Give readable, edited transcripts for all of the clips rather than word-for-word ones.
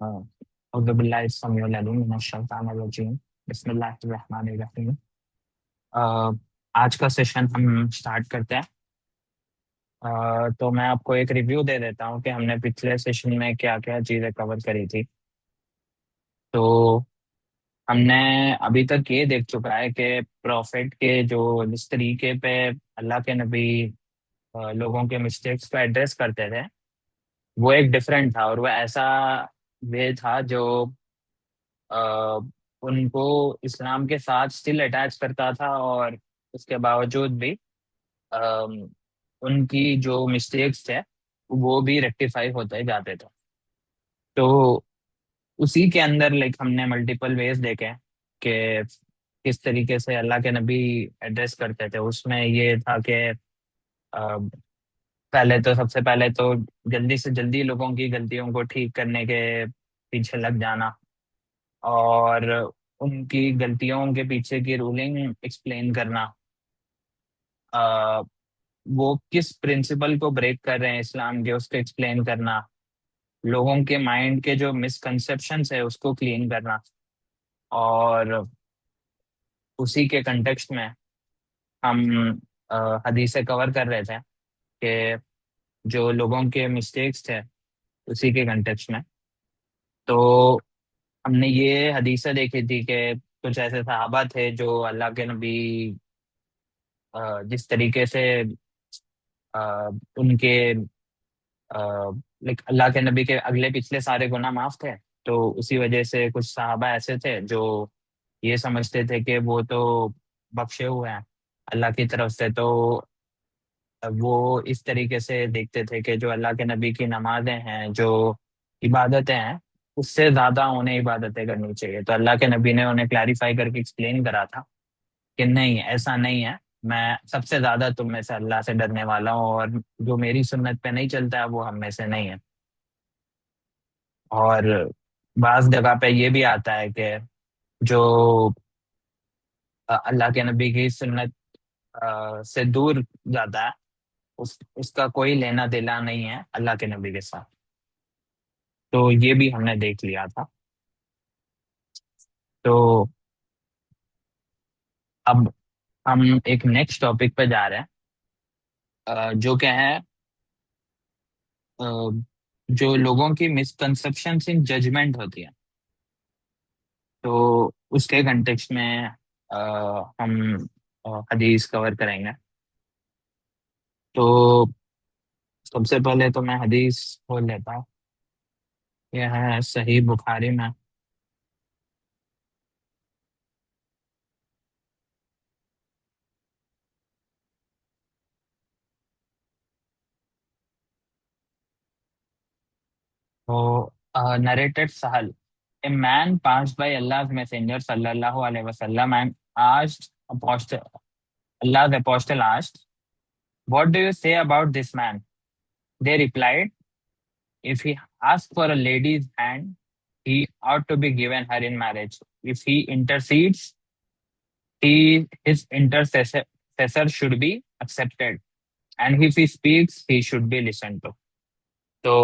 अज़बिल्लाहिस्समीउल अलीम बिस्मिल्लाहिर्रहमानिर्रहीम। अ, आज का सेशन हम स्टार्ट करते हैं। तो मैं आपको एक रिव्यू दे देता हूँ कि हमने पिछले सेशन में क्या क्या चीज़ें कवर करी थी। तो हमने अभी तक ये देख चुका है कि प्रॉफिट के जो जिस तरीके पे अल्लाह के नबी लोगों के मिस्टेक्स को एड्रेस करते थे, वो एक डिफरेंट था और वो ऐसा वे था जो अ, उनको इस्लाम के साथ स्टिल अटैच करता था, और उसके बावजूद भी अम, उनकी जो मिस्टेक्स थे वो भी रेक्टिफाई होते जाते थे। तो उसी के अंदर लाइक हमने मल्टीपल वेज देखे कि किस तरीके से अल्लाह के नबी एड्रेस करते थे। उसमें ये था कि पहले तो सबसे पहले तो जल्दी से जल्दी लोगों की गलतियों को ठीक करने के पीछे लग जाना, और उनकी गलतियों के पीछे की रूलिंग एक्सप्लेन करना। आ, वो किस प्रिंसिपल को ब्रेक कर रहे हैं इस्लाम के, उसको एक्सप्लेन करना। लोगों के माइंड के जो मिसकंसेप्शंस है उसको क्लीन करना। और उसी के कंटेक्स्ट में हम हदीसें कवर कर रहे थे कि जो लोगों के मिस्टेक्स थे उसी के कंटेक्स्ट में। तो हमने ये हदीसें देखी थी कि कुछ ऐसे सहाबा थे जो अल्लाह के नबी जिस तरीके से उनके लाइक अल्लाह के नबी के अगले पिछले सारे गुनाह माफ थे। तो उसी वजह से कुछ सहाबा ऐसे थे जो ये समझते थे कि वो तो बख्शे हुए हैं अल्लाह की तरफ से। तो वो इस तरीके से देखते थे कि जो अल्लाह के नबी की नमाजें हैं, जो इबादतें हैं, उससे ज्यादा उन्हें इबादतें करनी चाहिए। तो अल्लाह के नबी ने उन्हें क्लैरिफाई करके एक्सप्लेन करा था कि नहीं, ऐसा नहीं है। मैं सबसे ज्यादा तुम में से अल्लाह से डरने वाला हूँ, और जो मेरी सुन्नत पे नहीं चलता है वो हम में से नहीं है। और बाज जगह पे ये भी आता है कि जो अल्लाह के नबी की सुन्नत से दूर जाता है, उसका कोई लेना देना नहीं है अल्लाह के नबी के साथ। तो ये भी हमने देख लिया था। तो अब हम एक नेक्स्ट टॉपिक पे जा रहे हैं, जो क्या है, अ, जो लोगों की मिसकंसेप्शन इन जजमेंट होती है। तो उसके कंटेक्स्ट में हम हदीस कवर करेंगे। तो सबसे पहले तो मैं हदीस खोल लेता हूँ। यह है सही बुखारी में। तो narrated Sahal, a man passed by Allah's messenger sallallahu alaihi wasallam and asked apostle, Allah's apostle asked, "What do you say about this man?" They replied, "If he asks for a lady's hand, he ought to be given her in marriage. If he intercedes, his intercessor should be accepted. And if he speaks, he should be listened to." तो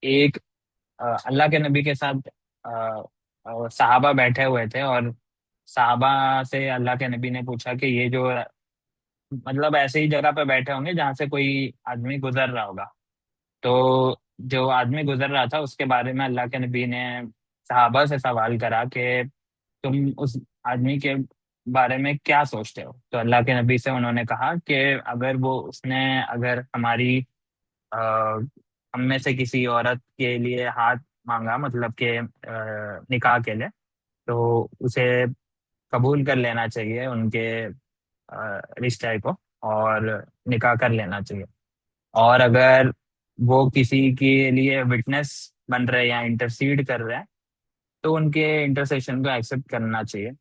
एक अल्लाह के नबी के साथ सहाबा बैठे हुए थे, और सहाबा से अल्लाह के नबी ने पूछा कि ये जो मतलब ऐसे ही जगह पे बैठे होंगे जहाँ से कोई आदमी गुजर रहा होगा। तो जो आदमी गुजर रहा था उसके बारे में अल्लाह के नबी ने सहाबा से सवाल करा कि तुम उस आदमी के बारे में क्या सोचते हो। तो अल्लाह के नबी से उन्होंने कहा कि अगर वो उसने अगर हमारी अ, हम में से किसी औरत के लिए हाथ मांगा, मतलब कि निकाह के लिए, तो उसे कबूल कर लेना चाहिए उनके रिश्ते को, और निकाह कर लेना चाहिए। और अगर वो किसी के लिए विटनेस बन रहे या इंटरसीड कर रहे हैं, तो उनके इंटरसेशन को एक्सेप्ट करना चाहिए।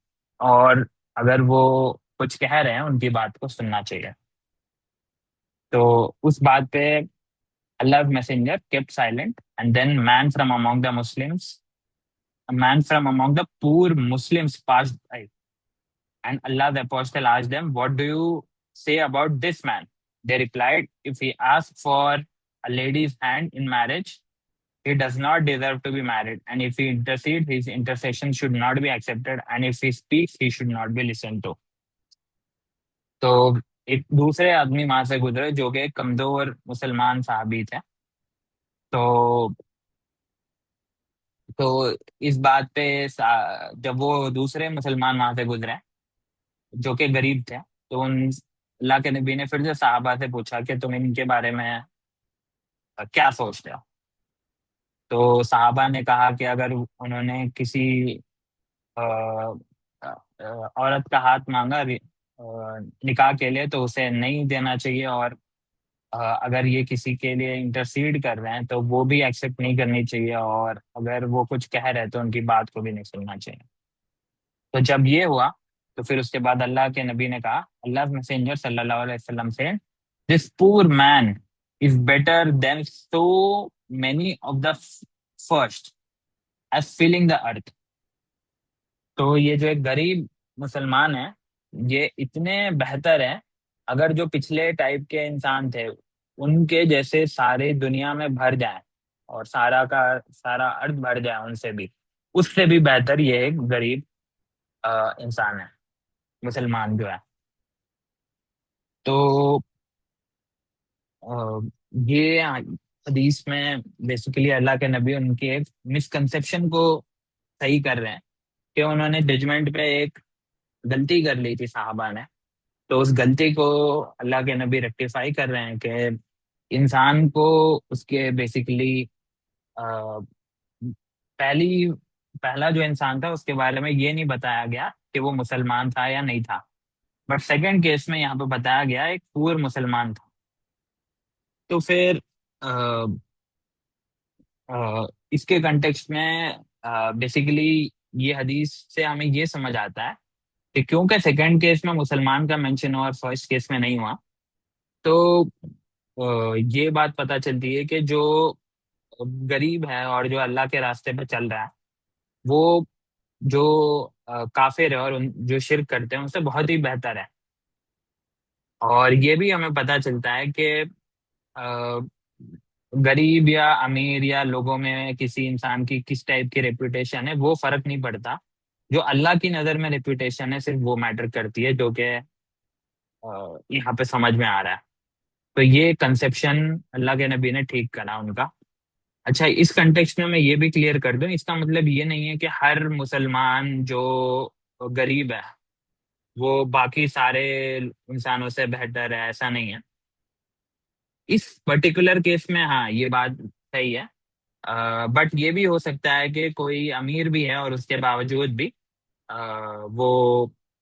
और अगर वो कुछ कह रहे हैं उनकी बात को सुनना चाहिए। तो उस बात पे Allah's messenger kept silent, and then a man from among the poor Muslims passed by, and Allah's apostle asked them, "What do you say about this man?" They replied, "If he asks for a lady's hand in marriage, he does not deserve to be married, and if he intercedes, his intercession should not be accepted, and if he speaks, he should not be listened to. तो एक दूसरे आदमी वहां से गुजरे जो कि एक कमजोर मुसलमान साहबी थे। तो इस बात पे जब वो दूसरे मुसलमान वहां से गुजरे जो कि गरीब थे, तो उन अल्लाह के नबी ने फिर से साहबा से पूछा कि तुम इनके बारे में क्या सोचते हो। तो साहबा ने कहा कि अगर उन्होंने किसी अ, औरत का हाथ मांगा निकाह के लिए, तो उसे नहीं देना चाहिए, और अगर ये किसी के लिए इंटरसीड कर रहे हैं तो वो भी एक्सेप्ट नहीं करनी चाहिए, और अगर वो कुछ कह रहे हैं तो उनकी बात को भी नहीं सुनना चाहिए। तो जब ये हुआ, तो फिर उसके बाद अल्लाह के नबी ने कहा, अल्लाह मैसेंजर सल्लल्लाहु अलैहि वसल्लम से, this poor man is better than so many of the first as feeling the earth. तो ये जो एक गरीब मुसलमान है, ये इतने बेहतर है, अगर जो पिछले टाइप के इंसान थे उनके जैसे सारे दुनिया में भर जाए, और सारा का सारा अर्थ भर जाए उनसे भी, उससे भी बेहतर ये एक गरीब इंसान है, मुसलमान जो है। तो ये हदीस में बेसिकली अल्लाह के नबी उनकी एक मिसकंसेप्शन को सही कर रहे हैं, कि उन्होंने जजमेंट पे एक गलती कर ली थी साहबा ने। तो उस गलती को अल्लाह के नबी रेक्टिफाई कर रहे हैं कि इंसान को उसके बेसिकली पहली पहला जो इंसान था उसके बारे में ये नहीं बताया गया कि वो मुसलमान था या नहीं था, बट सेकंड केस में यहाँ पे बताया गया एक पूर्व मुसलमान था। तो फिर अ, इसके कंटेक्स्ट में बेसिकली ये हदीस से हमें ये समझ आता है कि क्योंकि सेकंड केस में मुसलमान का मेंशन हुआ और फर्स्ट केस में नहीं हुआ, तो ये बात पता चलती है कि जो गरीब है और जो अल्लाह के रास्ते पे चल रहा है, वो जो काफिर है और जो शिर्क करते हैं उनसे बहुत ही बेहतर है। और ये भी हमें पता चलता है कि अ, गरीब या अमीर या लोगों में किसी इंसान की किस टाइप की रेपुटेशन है वो फर्क नहीं पड़ता। जो अल्लाह की नजर में रेपुटेशन है सिर्फ वो मैटर करती है, जो कि यहाँ पे समझ में आ रहा है। तो ये कंसेप्शन अल्लाह के नबी ने ठीक करा उनका। अच्छा, इस कंटेक्स्ट में मैं ये भी क्लियर कर दूं, इसका मतलब ये नहीं है कि हर मुसलमान जो गरीब है वो बाकी सारे इंसानों से बेहतर है, ऐसा नहीं है। इस पर्टिकुलर केस में हाँ ये बात सही है, बट ये भी हो सकता है कि कोई अमीर भी है और उसके बावजूद भी वो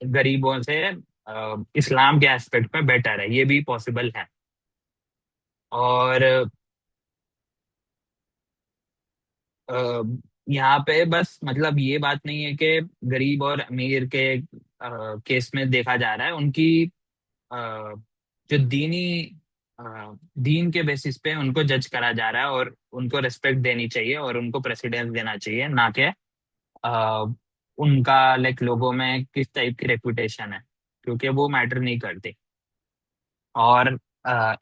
गरीबों से इस्लाम के एस्पेक्ट में बेटर है, ये भी पॉसिबल है। और अ, यहाँ पे बस मतलब ये बात नहीं है कि गरीब और अमीर के केस में देखा जा रहा है, उनकी अ, जो दीन के बेसिस पे उनको जज करा जा रहा है, और उनको रिस्पेक्ट देनी चाहिए और उनको प्रेसिडेंस देना चाहिए, ना कि अ, उनका लाइक लोगों में किस टाइप की रेपुटेशन है, क्योंकि वो मैटर नहीं करती। और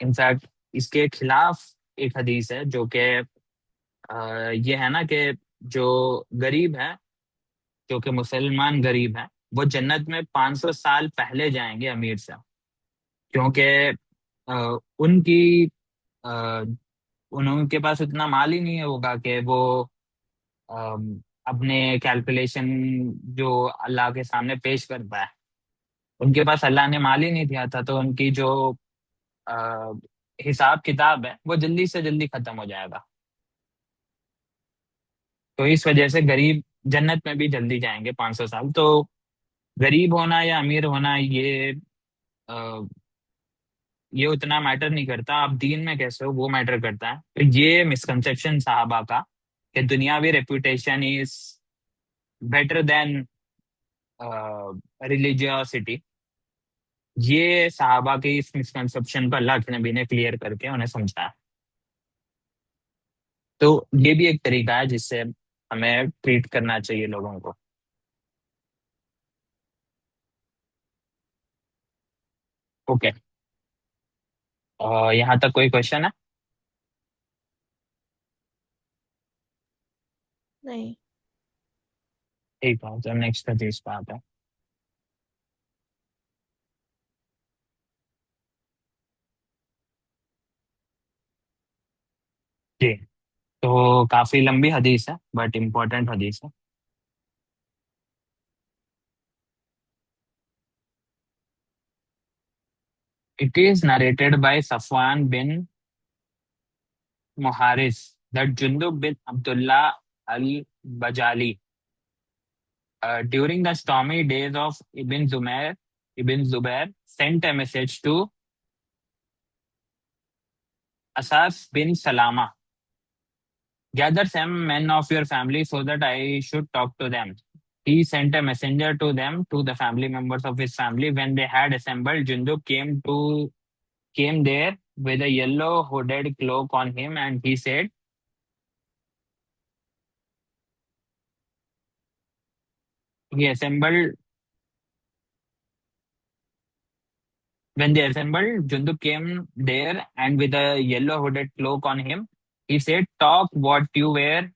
इनफैक्ट इसके खिलाफ एक हदीस है जो कि ये है ना कि जो गरीब है, जो कि मुसलमान गरीब है, वो जन्नत में 500 साल पहले जाएंगे अमीर से, क्योंकि उनकी अ, उनके पास इतना माल ही नहीं होगा कि वो अपने कैलकुलेशन जो अल्लाह के सामने पेश कर पाए। उनके पास अल्लाह ने माल ही नहीं दिया था, तो उनकी जो अ, हिसाब किताब है वो जल्दी से जल्दी खत्म हो जाएगा। तो इस वजह से गरीब जन्नत में भी जल्दी जाएंगे 500 साल। तो गरीब होना या अमीर होना अ, ये उतना मैटर नहीं करता, आप दीन में कैसे हो वो मैटर करता है। तो ये मिसकंसेप्शन साहबा का कि दुनियावी reputation is better then religiosity, ये साहबा के इस मिसकंसेप्शन को अल्लाह के नबी ने क्लियर करके उन्हें समझाया। तो ये भी एक तरीका है जिससे हमें ट्रीट करना चाहिए लोगों को। ओके, यहाँ तक कोई क्वेश्चन है? नहीं। ठीक है, तो नेक्स्ट हदीस पे आता है। जी। तो काफी लंबी हदीस है बट इम्पोर्टेंट हदीस है। It is narrated by Safwan bin Muharis that Jundub bin Abdullah al Bajali during the stormy days of Ibn Zubair sent a message to Asas bin Salama. Gather some men of your family so that I should talk to them. He sent a messenger to them, to the family members of his family. When they had assembled, Jundub came there with a yellow hooded cloak on him, and he said, he assembled when they assembled, Jundub came there and with a yellow hooded cloak on him. He said, talk what you were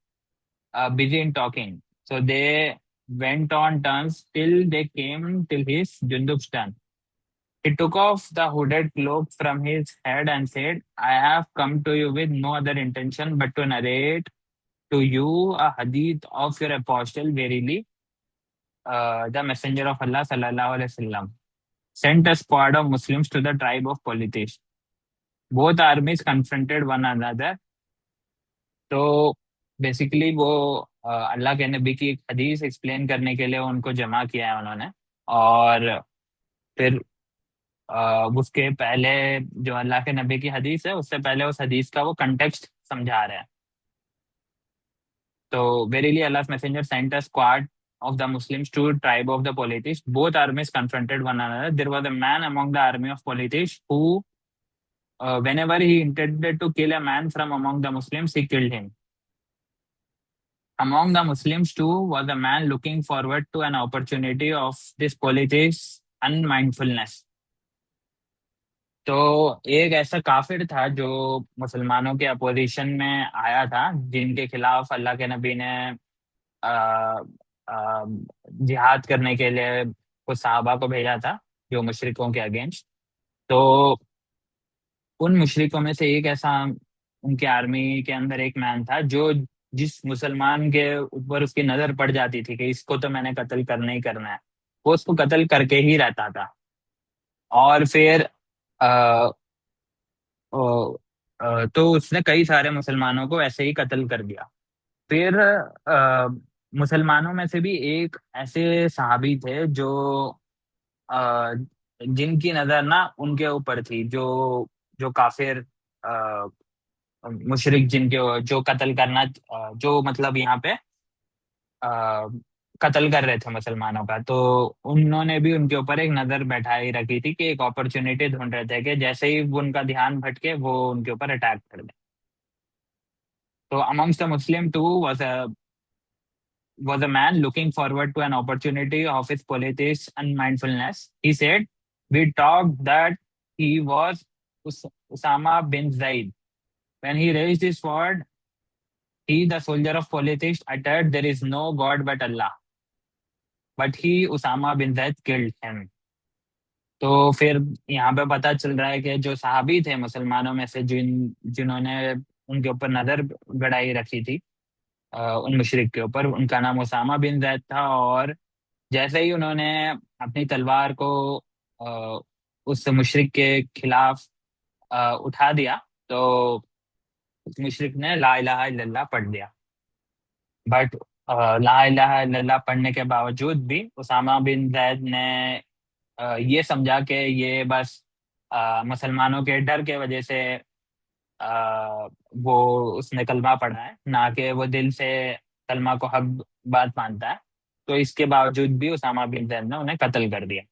busy in talking. So they went on turns till they came till his Jundub's turn. He took off the hooded cloak from his head and said, I have come to you with no other intention but to narrate to you a hadith of your apostle, verily, the messenger of Allah sallallahu alaihi wasallam sent a squad of Muslims to the tribe of Polytheist. Both armies confronted one another. तो basically वो अल्लाह के नबी की एक हदीस explain करने के लिए उनको जमा किया है उन्होंने। और फिर उसके पहले जो अल्लाह के नबी की हदीस है उससे पहले उस हदीस का वो कंटेक्स्ट समझा रहे हैं। तो verily अल्लाह's messenger sent a squad of the Muslims to tribe of the Polytheists. Both armies confronted one another. There was a man among the army of Polytheists who, whenever he intended to kill a man from among the Muslims, he killed him. Among the Muslims too was a man looking forward to an opportunity of this polytheist unmindfulness. तो एक ऐसा काफिर था जो मुसलमानों के opposition में आया था, जिनके खिलाफ अल्लाह के नबी ने आ, आ, जिहाद करने के लिए कुछ सहाबा को भेजा था, जो मुशरिकों के अगेंस्ट। तो उन मुशरिकों में से एक ऐसा उनके आर्मी के अंदर एक मैन था जो जिस मुसलमान के ऊपर उसकी नजर पड़ जाती थी कि इसको तो मैंने कत्ल करना ही करना है, वो उसको कत्ल करके ही रहता था। और फिर आ, तो उसने कई सारे मुसलमानों को ऐसे ही कत्ल कर दिया। फिर मुसलमानों में से भी एक ऐसे सहाबी थे जो अ, जिनकी नजर ना उनके ऊपर थी, जो जो काफिर मुशरिक जिनके जो कत्ल करना, जो मतलब यहाँ पे अ, कत्ल कर रहे थे मुसलमानों का, तो उन्होंने भी उनके ऊपर एक नजर बैठाई रखी थी कि एक अपॉर्चुनिटी ढूंढ रहे थे कि जैसे ही वो उनका ध्यान भटके वो उनके ऊपर अटैक कर दे। तो amongst the Muslim too was a man looking forward to an opportunity of his politics and mindfulness. He said, we talked that he was Usama bin Zaid. When he raised his sword, he, the soldier of politics, uttered, there is no God but Allah. But he, Usama bin Zaid, killed him. तो फिर यहाँ पे पता चल रहा है कि जो सहाबी थे मुसलमानों में से जिन्होंने उनके ऊपर नजर गड़ाई रखी थी उन मुशरिक के ऊपर, उनका नाम उसामा बिन जैद था। और जैसे ही उन्होंने अपनी तलवार को अ, उस मुशरिक के खिलाफ उठा दिया, तो उस मुशरिक ने ला इलाहा इल्लल्लाह पढ़ दिया। बट ला इलाहा इल्लल्लाह पढ़ने के बावजूद भी उसामा बिन जैद ने ये समझा कि ये बस मुसलमानों के डर के वजह से वो उसने कलमा पढ़ा है, ना कि वो दिल से कलमा को हक बात मानता है। तो इसके बावजूद भी उसामा बिन जैद ने उन्हें कत्ल कर दिया।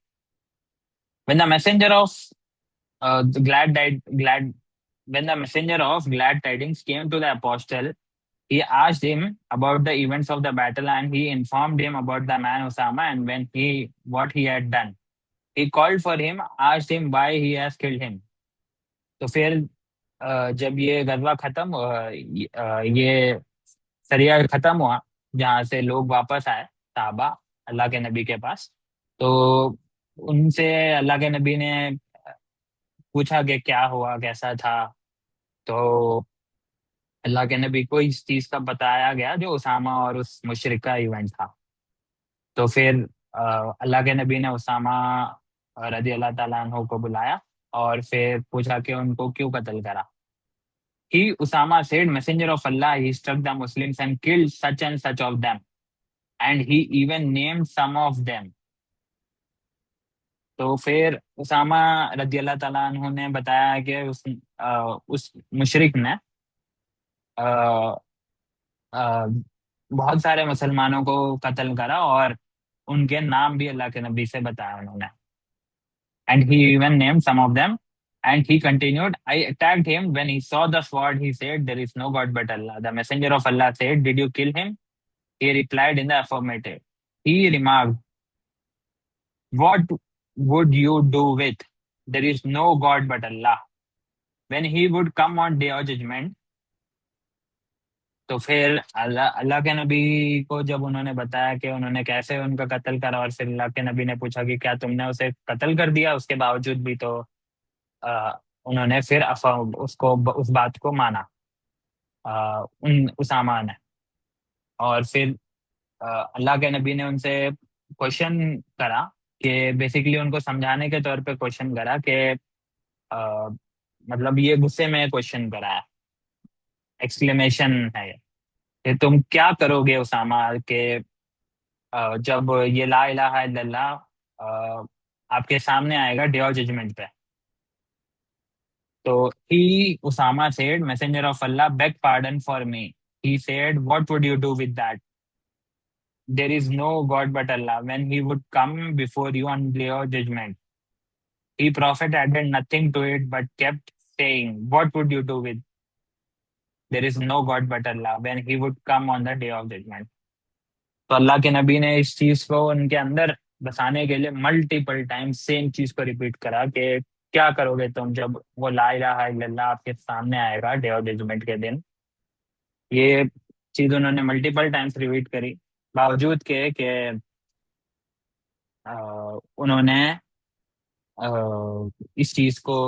When the messenger of the glad when the messenger of glad tidings came to the apostle, he asked him about the events of the battle, and he informed him about the man Osama and when he what he had done. He called for him, asked him why he has killed him. तो फिर जब ये गजवा खत्म ये सरिया खत्म हुआ, जहाँ से लोग वापस आए, साहबा, अल्लाह के नबी के पास। तो उनसे अल्लाह के नबी ने पूछा कि क्या हुआ, कैसा था। तो अल्लाह के नबी को इस चीज का बताया गया जो उसामा और उस मुशरिक का इवेंट था। तो फिर अ, अल्लाह के नबी ने उसामा रजी अल्लाह ताला अन्हो को बुलाया और फिर पूछा कि उनको क्यों कत्ल करा। He, Usama said, Messenger of Allah, he struck the Muslims and killed such and such of them. And he even named some of them. तो फिर उसामा रजी अल्लाह ताला अन्हु ने बताया कि उस मुशरिक ने अ, अ, बहुत सारे मुसलमानों को कत्ल करा और उनके नाम भी अल्लाह के नबी से बताया उन्होंने। And he even named some of them. And he continued, I attacked him when he saw the sword. He said, there is no God but Allah. The messenger of Allah said, did you kill him? He replied in the affirmative. He remarked, what would you do with? There is no God but Allah. When he would come on day of judgment, तो फिर अल्लाह अल्लाह के नबी को जब उन्होंने बताया कि उन्होंने कैसे उनका कत्ल करा, और फिर अल्लाह के नबी ने पूछा कि क्या तुमने उसे कत्ल कर दिया उसके बावजूद भी, तो उन्होंने फिर उसको उस बात को माना, उन उसामा ने। और फिर अल्लाह के नबी ने उनसे क्वेश्चन करा कि बेसिकली उनको समझाने के तौर पे क्वेश्चन करा कि अ, मतलब ये गुस्से में क्वेश्चन करा है, एक्सक्लेमेशन है ये कि तुम क्या करोगे उसामा के जब ये ला इलाहा इल्लल्लाह आपके सामने आएगा डे ऑफ जजमेंट पे। तो he Usama said, messenger of Allah, beg pardon for me. He said, what would you do with that? There is no God but Allah. When He would come before you on day of judgment, He Prophet added nothing to it but kept saying, what would you do with? There is no God but Allah when He would come on the day of judgment. तो अल्लाह के नबी ने इस चीज को उनके अंदर बसाने के लिए मल्टीपल टाइम सेम चीज को रिपीट करा कि क्या करोगे तुम जब वो ला इलाहा इल्लल्लाह आपके सामने आएगा डे ऑफ जजमेंट के दिन। ये चीज उन्होंने मल्टीपल टाइम्स रिपीट करी, बावजूद के उन्होंने इस चीज को,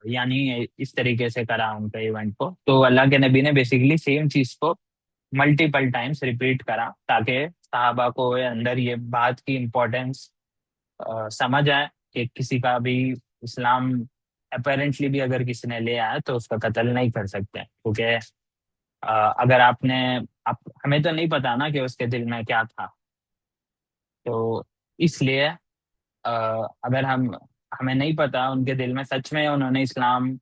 यानी इस तरीके से करा उनके इवेंट को। तो अल्लाह के नबी ने बेसिकली सेम चीज को मल्टीपल टाइम्स रिपीट करा ताकि साहबा को अंदर ये बात की इम्पोर्टेंस समझ आए कि किसी का भी इस्लाम अपेरेंटली भी अगर किसी ने ले आया तो उसका कत्ल नहीं कर सकते, क्योंकि अगर आपने आप हमें तो नहीं पता ना कि उसके दिल में क्या था। तो इसलिए अ, अगर हमें नहीं पता उनके दिल में सच में उन्होंने इस्लाम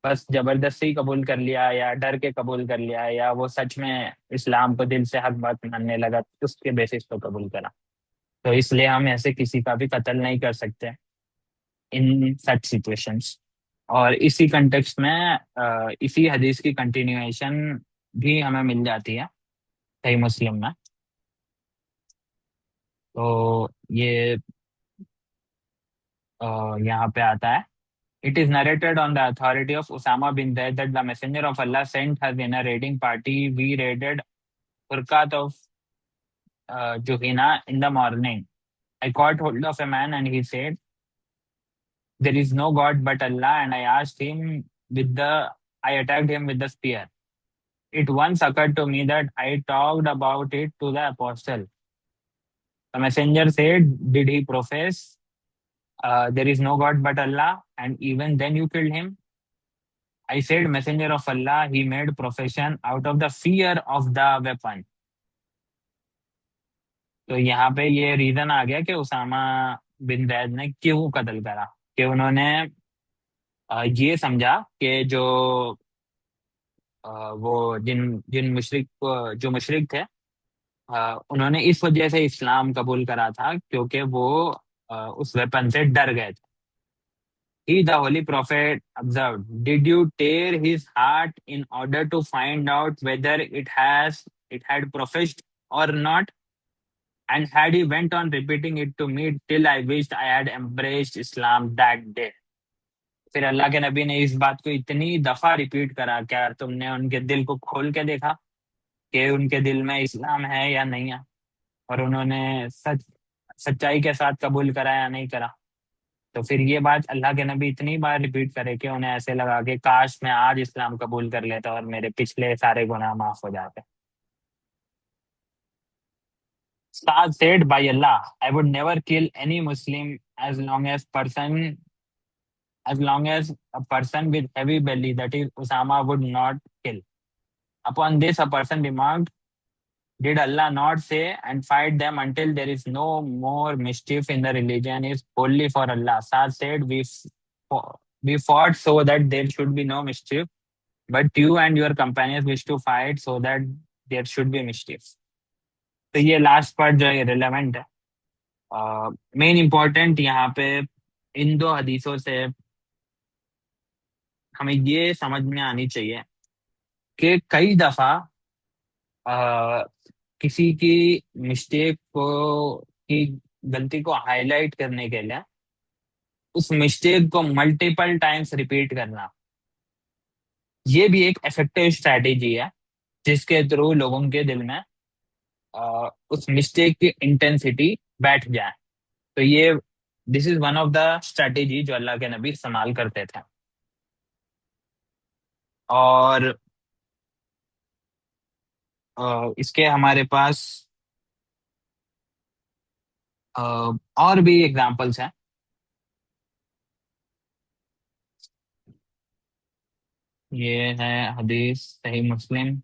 बस जबरदस्ती कबूल कर लिया या डर के कबूल कर लिया, या वो सच में इस्लाम को दिल से हक बात मानने लगा, तो उसके बेसिस पर कबूल करा। तो इसलिए हम ऐसे किसी का भी कत्ल नहीं कर सकते इन सच सिचुएशंस। और इसी कंटेक्स्ट में इसी हदीस की कंटिन्यूएशन भी हमें मिल जाती है सही मुस्लिम में। तो ये यहाँ पे आता है, it is narrated on the authority of Usama bin Zaid that the Messenger of Allah sent her in a raiding party. We raided Furqat of Juhina in the morning. I caught hold of a man and he said, there is no God but Allah, and I attacked him with the spear. It once occurred to me that I talked about it to the apostle. The messenger said, did he profess, there is no God but Allah, and even then you killed him? I said, Messenger of Allah, he made profession out of the fear of the weapon. तो यहाँ पे ये reason आ गया कि उसामा बिन जैद ने क्यों कत्ल करा, कि उन्होंने ये समझा कि जो वो जिन जिन मुशरिक जो मुशरिक थे, उन्होंने इस वजह से इस्लाम कबूल करा था क्योंकि वो उस वेपन से डर गए थे। He, the Holy Prophet, observed, did you tear his heart in order to find out whether it had professed or not? And had he went on repeating it to me till I wished I had embraced Islam that day. फिर अल्लाह के नबी ने इस बात को इतनी दफा repeat करा, क्या तुमने उनके दिल को खोल के देखा कि उनके दिल में इस्लाम है या नहीं है, और उन्होंने सच्चाई के साथ कबूल करा या नहीं करा। तो फिर ये बात अल्लाह के नबी इतनी बार रिपीट करे कि उन्हें ऐसे लगा कि काश मैं आज इस्लाम कबूल कर लेता और मेरे पिछले सारे गुनाह माफ हो जाते। Saad said, by Allah, I would never kill any Muslim as long as a person with heavy belly, that is Usama, would not kill. Upon this, a person remarked, did Allah not say, and fight them until there is no more mischief in the religion is wholly for Allah? Saad said, we fought so that there should be no mischief, but you and your companions wish to fight so that there should be mischief. तो ये last part जो है relevant है। Main important यहाँ पे इन दो हदीसों से हमें ये समझ में आनी चाहिए कि कई दफा अ, किसी की मिस्टेक को की गलती को हाईलाइट करने के लिए उस मिस्टेक को मल्टीपल टाइम्स रिपीट करना, ये भी एक इफेक्टिव स्ट्रैटेजी है जिसके थ्रू लोगों के दिल में उस मिस्टेक की इंटेंसिटी बैठ जाए। तो ये this is one of the strategy जो अल्लाह के नबी इस्तेमाल करते थे। और इसके हमारे पास अ, और भी एग्जांपल्स हैं। ये है हदीस सही मुस्लिम।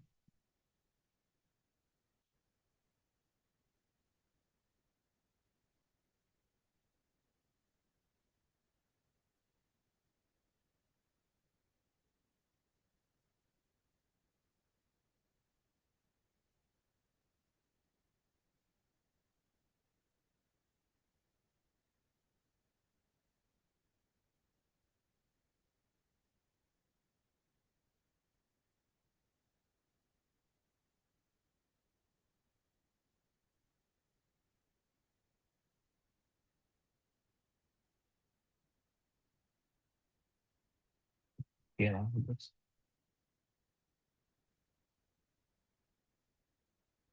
ये है हदीस।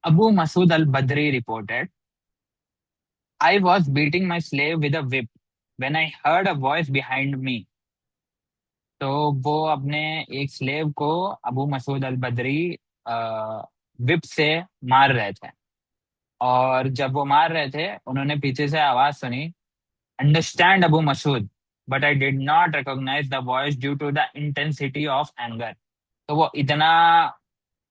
Abu Masud al Badri reported, I was beating my slave with a whip when I heard a voice behind me। तो वो अपने एक स्लेव को, अबू मसूद अल बदरी, विप से मार रहे थे। और जब वो मार रहे थे उन्होंने पीछे से आवाज सुनी, understand Abu Masood, but I did not recognise the voice due to the intensity of anger. तो वो इतना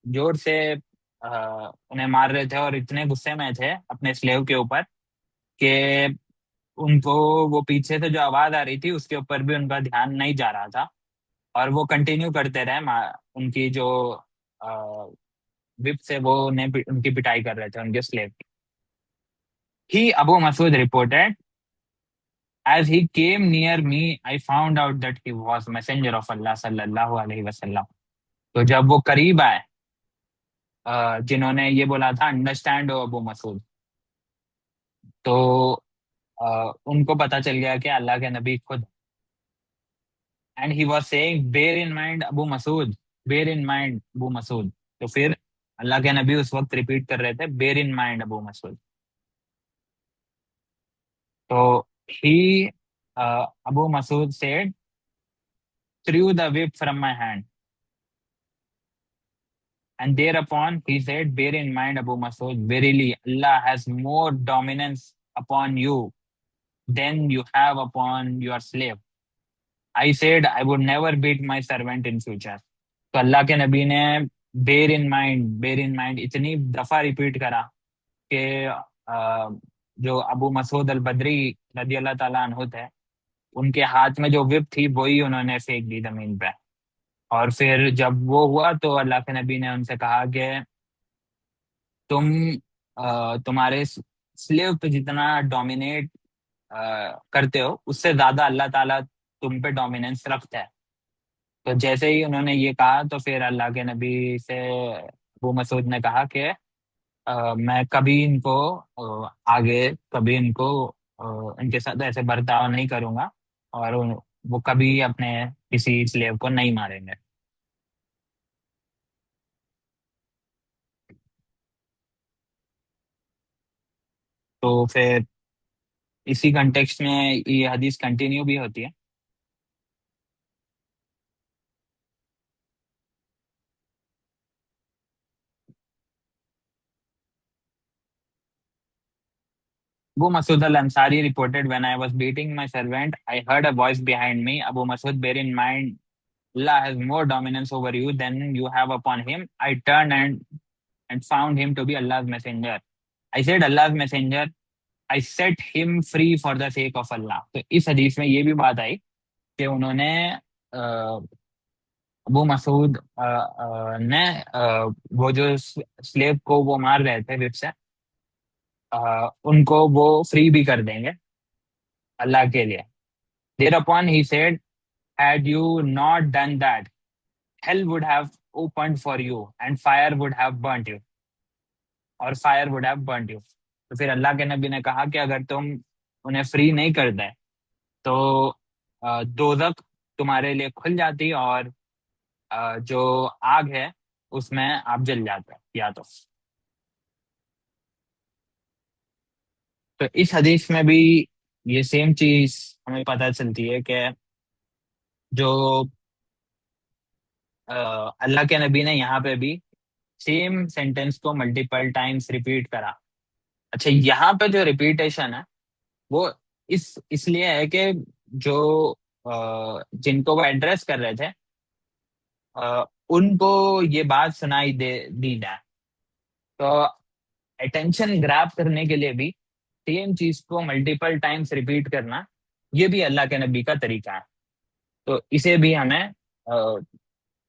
जोर से उन्हें मार रहे थे और इतने गुस्से में थे अपने स्लेव के ऊपर कि उनको वो पीछे से जो आवाज आ रही थी उसके ऊपर भी उनका ध्यान नहीं जा रहा था, और वो कंटिन्यू करते रहे। उनकी जो विप से वो उन्हें उनकी पिटाई कर रहे थे उनके स्लेव की। He Abu Masud reported, as he came near me I found out that he was messenger of Allah सल्लल्लाहु अलैहि वसल्लम। तो जब वो करीब आए, जिन्होंने ये बोला था अंडरस्टैंड हो अबू मसूद, तो उनको पता चल गया कि अल्लाह के नबी खुद। And he was saying bear in mind Abu Masood, bear in mind Abu Masood. तो फिर अल्लाह के नबी उस वक्त रिपीट कर रहे थे bear in mind Abu Masood. तो he Abu Masud said, threw the whip from my hand, and thereupon he said, bear in mind Abu Masood, verily Allah has more dominance upon you than you have upon your slave। I said I would never beat my servant in future। तो अल्लाह के नबी ने बेर in mind इतनी दफा repeat करा कि जो अबू मसूद अल बदरी रदी अल्लाह ताला अन्हु थे, उनके हाथ में जो विप थी वही उन्होंने फेंक दी जमीन पे। और फिर जब वो हुआ तो अल्लाह के नबी ने उनसे कहा कि तुम तुम्हारे स्लेव पे जितना डोमिनेट करते हो उससे ज्यादा अल्लाह ताला तुम पे डोमिनेंस रखता है। तो जैसे ही उन्होंने ये कहा तो फिर अल्लाह के नबी से अबू मसूद ने कहा कि मैं कभी इनको आगे कभी इनको इनके साथ ऐसे बर्ताव नहीं करूंगा, और वो कभी अपने किसी स्लेव को नहीं मारेंगे। तो फिर इसी कंटेक्स्ट में ये हदीस कंटिन्यू भी होती है। Abu Masood al-Ansari reported, when I was beating my servant, I heard a voice behind me. Abu Masood, bear in mind, Allah has more dominance over you than you have upon him. I turned and found him to be Allah's messenger. I said, Allah's messenger, I set him free for the sake of Allah. तो इस हदीस में ये भी बात आई कि उन्होंने अबू मसूद ने वो जो स्लेव को वो मार रहे थे विप से, उनको वो फ्री भी कर देंगे अल्लाह के लिए। Thereupon he said, had you not done that, hell would have opened for you and fire would have burnt you, और fire would have burned you. तो फिर अल्लाह के नबी ने कहा कि अगर तुम उन्हें फ्री नहीं कर दे तो दोजक तुम्हारे लिए खुल जाती और जो आग है उसमें आप जल जाते या तो इस हदीस में भी ये सेम चीज हमें पता चलती है कि जो अल्लाह के नबी ने यहाँ पे भी सेम सेंटेंस को मल्टीपल टाइम्स रिपीट करा। अच्छा, यहाँ पे जो रिपीटेशन है वो इसलिए है कि जो जिनको वो एड्रेस कर रहे थे उनको ये बात सुनाई दे दी जाए। तो अटेंशन ग्रैब करने के लिए भी सेम चीज को मल्टीपल टाइम्स रिपीट करना, ये भी अल्लाह के नबी का तरीका है। तो इसे भी हमें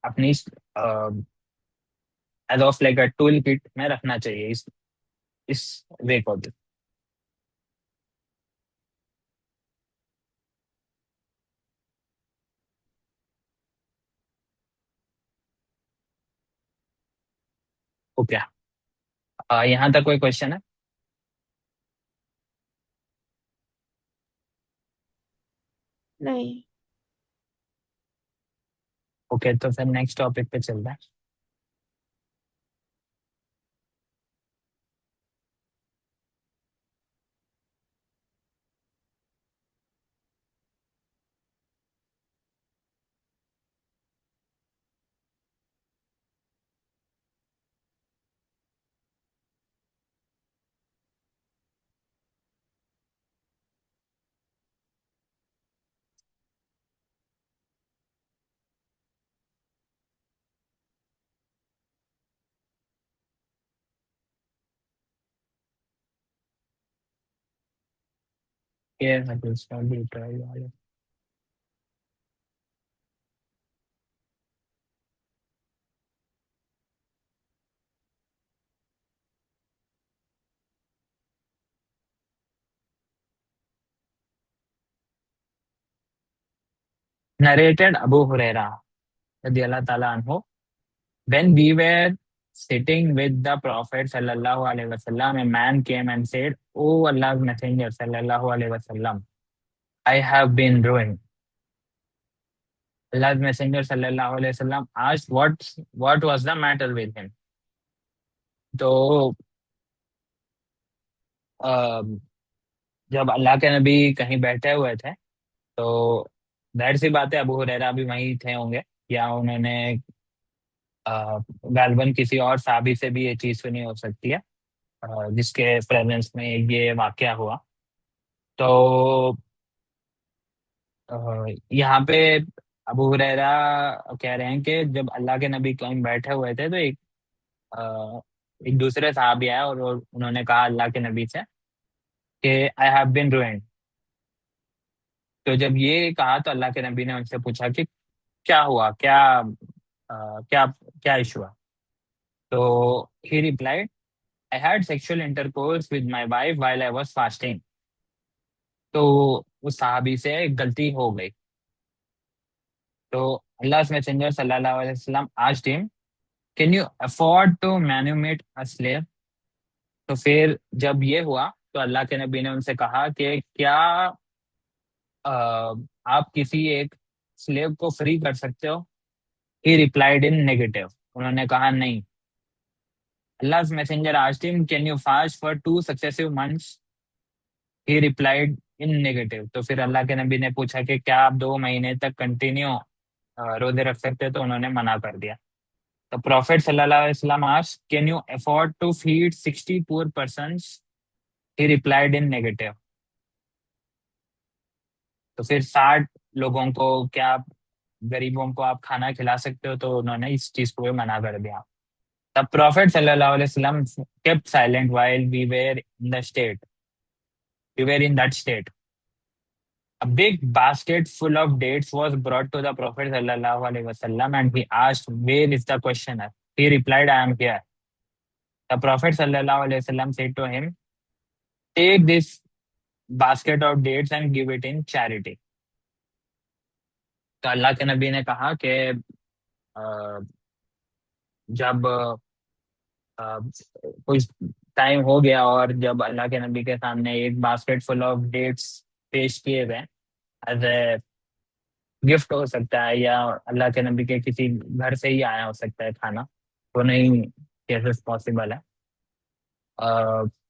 अपनी as of like a tool kit में रखना चाहिए, इस वे को भी। ओके, यहाँ तक कोई क्वेश्चन है? नहीं। ओके, तो फिर नेक्स्ट टॉपिक पे चलते हैं। ये हदीस का डिटेल वाले। Narrated Abu Huraira radiallahu ta'ala anhu, when we were sitting with the Prophet sallallahu alaihi wasallam, a man came and said, "O Allah's Messenger sallallahu alaihi wasallam, I have been ruined." Allah's Messenger sallallahu alaihi wasallam asked what was the matter with him. तो अ, जब अल्लाह के नबी कहीं बैठे हुए थे तो जाहिर सी बात है अबू हुरैरा भी वहीं थे होंगे, या उन्होंने गालबन किसी और साहबी से भी ये चीज सुनी हो सकती है जिसके प्रेजेंस में ये वाकया हुआ। तो यहाँ पे अबू हुरैरा कह रहे हैं कि जब अल्लाह के नबी कहीं बैठे हुए थे तो एक दूसरे साहबी आए और उन्होंने कहा अल्लाह के नबी से कि आई हैव बीन रूइंड। तो जब ये कहा तो अल्लाह के नबी ने उनसे पूछा कि क्या हुआ, क्या क्या इशू है। तो ही replied, I had sexual intercourse with my wife while I was fasting. तो उस साहबी से एक गलती हो गई। तो अल्लाह मैसेंजर सल्लल्लाहु अलैहि वसल्लम asked him, can you afford to manumit a slave. तो फिर जब ये हुआ तो अल्लाह के नबी ने उनसे कहा कि क्या अ, आप किसी एक स्लेव को फ्री कर सकते हो। ही रिप्लाइड इन नेगेटिव, उन्होंने कहा नहीं। Allah messenger asked him, can you fast for 2 successive months. He replied in negative. तो फिर अल्लाह के नबी ने पूछा कि क्या आप 2 महीने तक कंटिन्यू रोजे रख सकते हैं? तो उन्होंने मना कर दिया। तो प्रॉफिट सल्लल्लाहु अलैहि वसल्लम asked, can you afford to feed 60 poor persons? He replied in negative. तो फिर 60 लोगों को क्या आप, गरीबों को आप खाना खिला सकते हो? तो उन्होंने इस चीज को भी मना कर दिया। द प्रॉफिट सल्लल्लाहु अलैहि वसल्लम kept silent while we were in that state. A big basket full of dates was brought to the Prophet sallallahu alaihi wasallam, and he asked, "Where is the questioner?" He replied, "I am here." The Prophet sallallahu alaihi wasallam said to him, "Take this basket of dates and give it in charity." तो अल्लाह के नबी ने कहा कि अ, जब अ, कुछ time हो गया और जब अल्लाह के नबी के सामने एक बास्केट फुल ऑफ डेट्स पेश किए गए, एज ए गिफ्ट हो सकता है या अल्लाह के नबी के किसी घर से ही आया हो सकता है खाना, तो नहीं केसेस पॉसिबल है।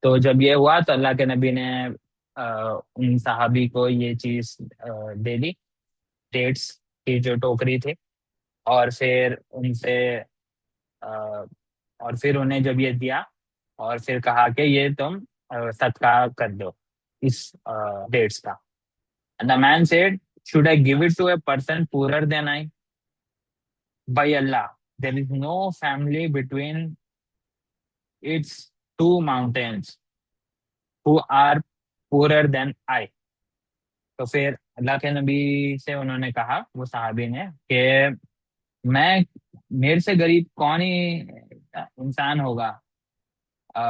तो जब ये हुआ तो अल्लाह के नबी ने उन सहाबी को ये चीज दे दी, डेट्स की जो टोकरी थी। और फिर उनसे अ, और फिर उन्हें जब ये दिया और फिर कहा कि ये तुम सदका कर दो इस डेट्स का। The man said, should I give it to a person poor than I? By Allah, there is no family between its two mountains who are poorer than I. तो फिर अल्लाह के नबी से उन्होंने कहा, वो सहाबी ने, कि मैं, मेरे से गरीब कौन ही इंसान होगा आ,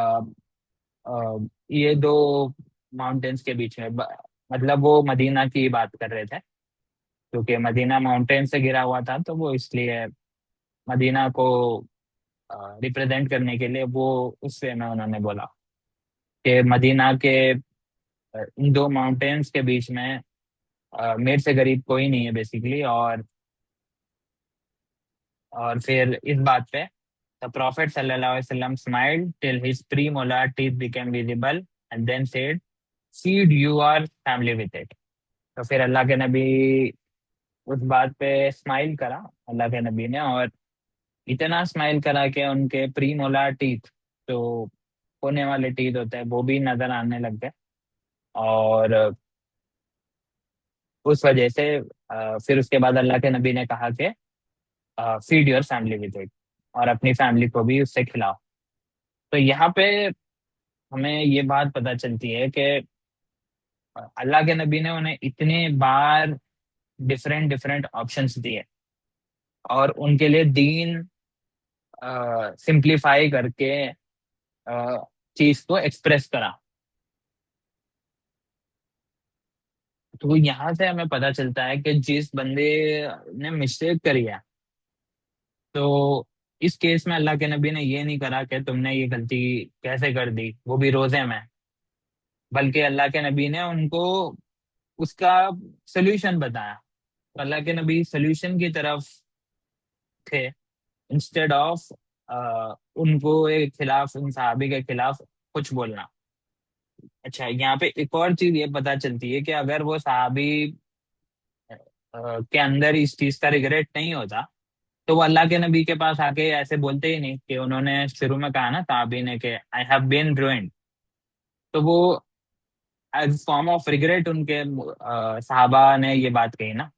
आ, ये दो माउंटेन्स के बीच में। मतलब वो मदीना की बात कर रहे थे, क्योंकि मदीना माउंटेन से घिरा हुआ था, तो वो इसलिए मदीना को रिप्रेजेंट करने के लिए वो उस वे में उन्होंने बोला कि मदीना के इन दो माउंटेन्स के बीच में मेरे से गरीब कोई नहीं है बेसिकली। और फिर इस बात पे द प्रॉफिट सल्लल्लाहु अलैहि वसल्लम smiled till his premolar teeth became visible and then said, feed your family with it. तो फिर अल्लाह के नबी उस बात पे स्माइल करा, अल्लाह के नबी ने, और इतना स्माइल करा कि उनके प्रीमोलार टीथ, जो होने वाले टीथ होते हैं, वो भी नजर आने लग गए। और उस वजह से फिर उसके बाद अल्लाह के नबी ने कहा कि feed your family with it, और अपनी फैमिली को भी उससे खिलाओ। तो यहाँ पे हमें ये बात पता चलती है कि अल्लाह के नबी ने उन्हें इतने बार डिफरेंट डिफरेंट ऑप्शंस दिए और उनके लिए दीन सिंप्लीफाई करके चीज को एक्सप्रेस करा। तो यहाँ से हमें पता चलता है कि जिस बंदे ने मिस्टेक करी है, तो इस केस में अल्लाह के नबी ने ये नहीं करा कि तुमने ये गलती कैसे कर दी, वो भी रोजे में। बल्कि अल्लाह के नबी ने उनको उसका सोल्यूशन बताया। तो अल्लाह के नबी सोल्यूशन की तरफ थे, इंस्टेड ऑफ उनको एक खिलाफ, उन सहाबी के खिलाफ कुछ बोलना। अच्छा, यहाँ पे एक और चीज ये पता चलती है कि अगर वो सहाबी के अंदर इस चीज का रिग्रेट नहीं होता, तो वो अल्लाह के नबी के पास आके ऐसे बोलते ही नहीं। कि उन्होंने शुरू में कहा ना साहबी ने कि आई हैव बीन रूइंड, तो वो एज फॉर्म ऑफ रिग्रेट उनके साहबा ने ये बात कही ना,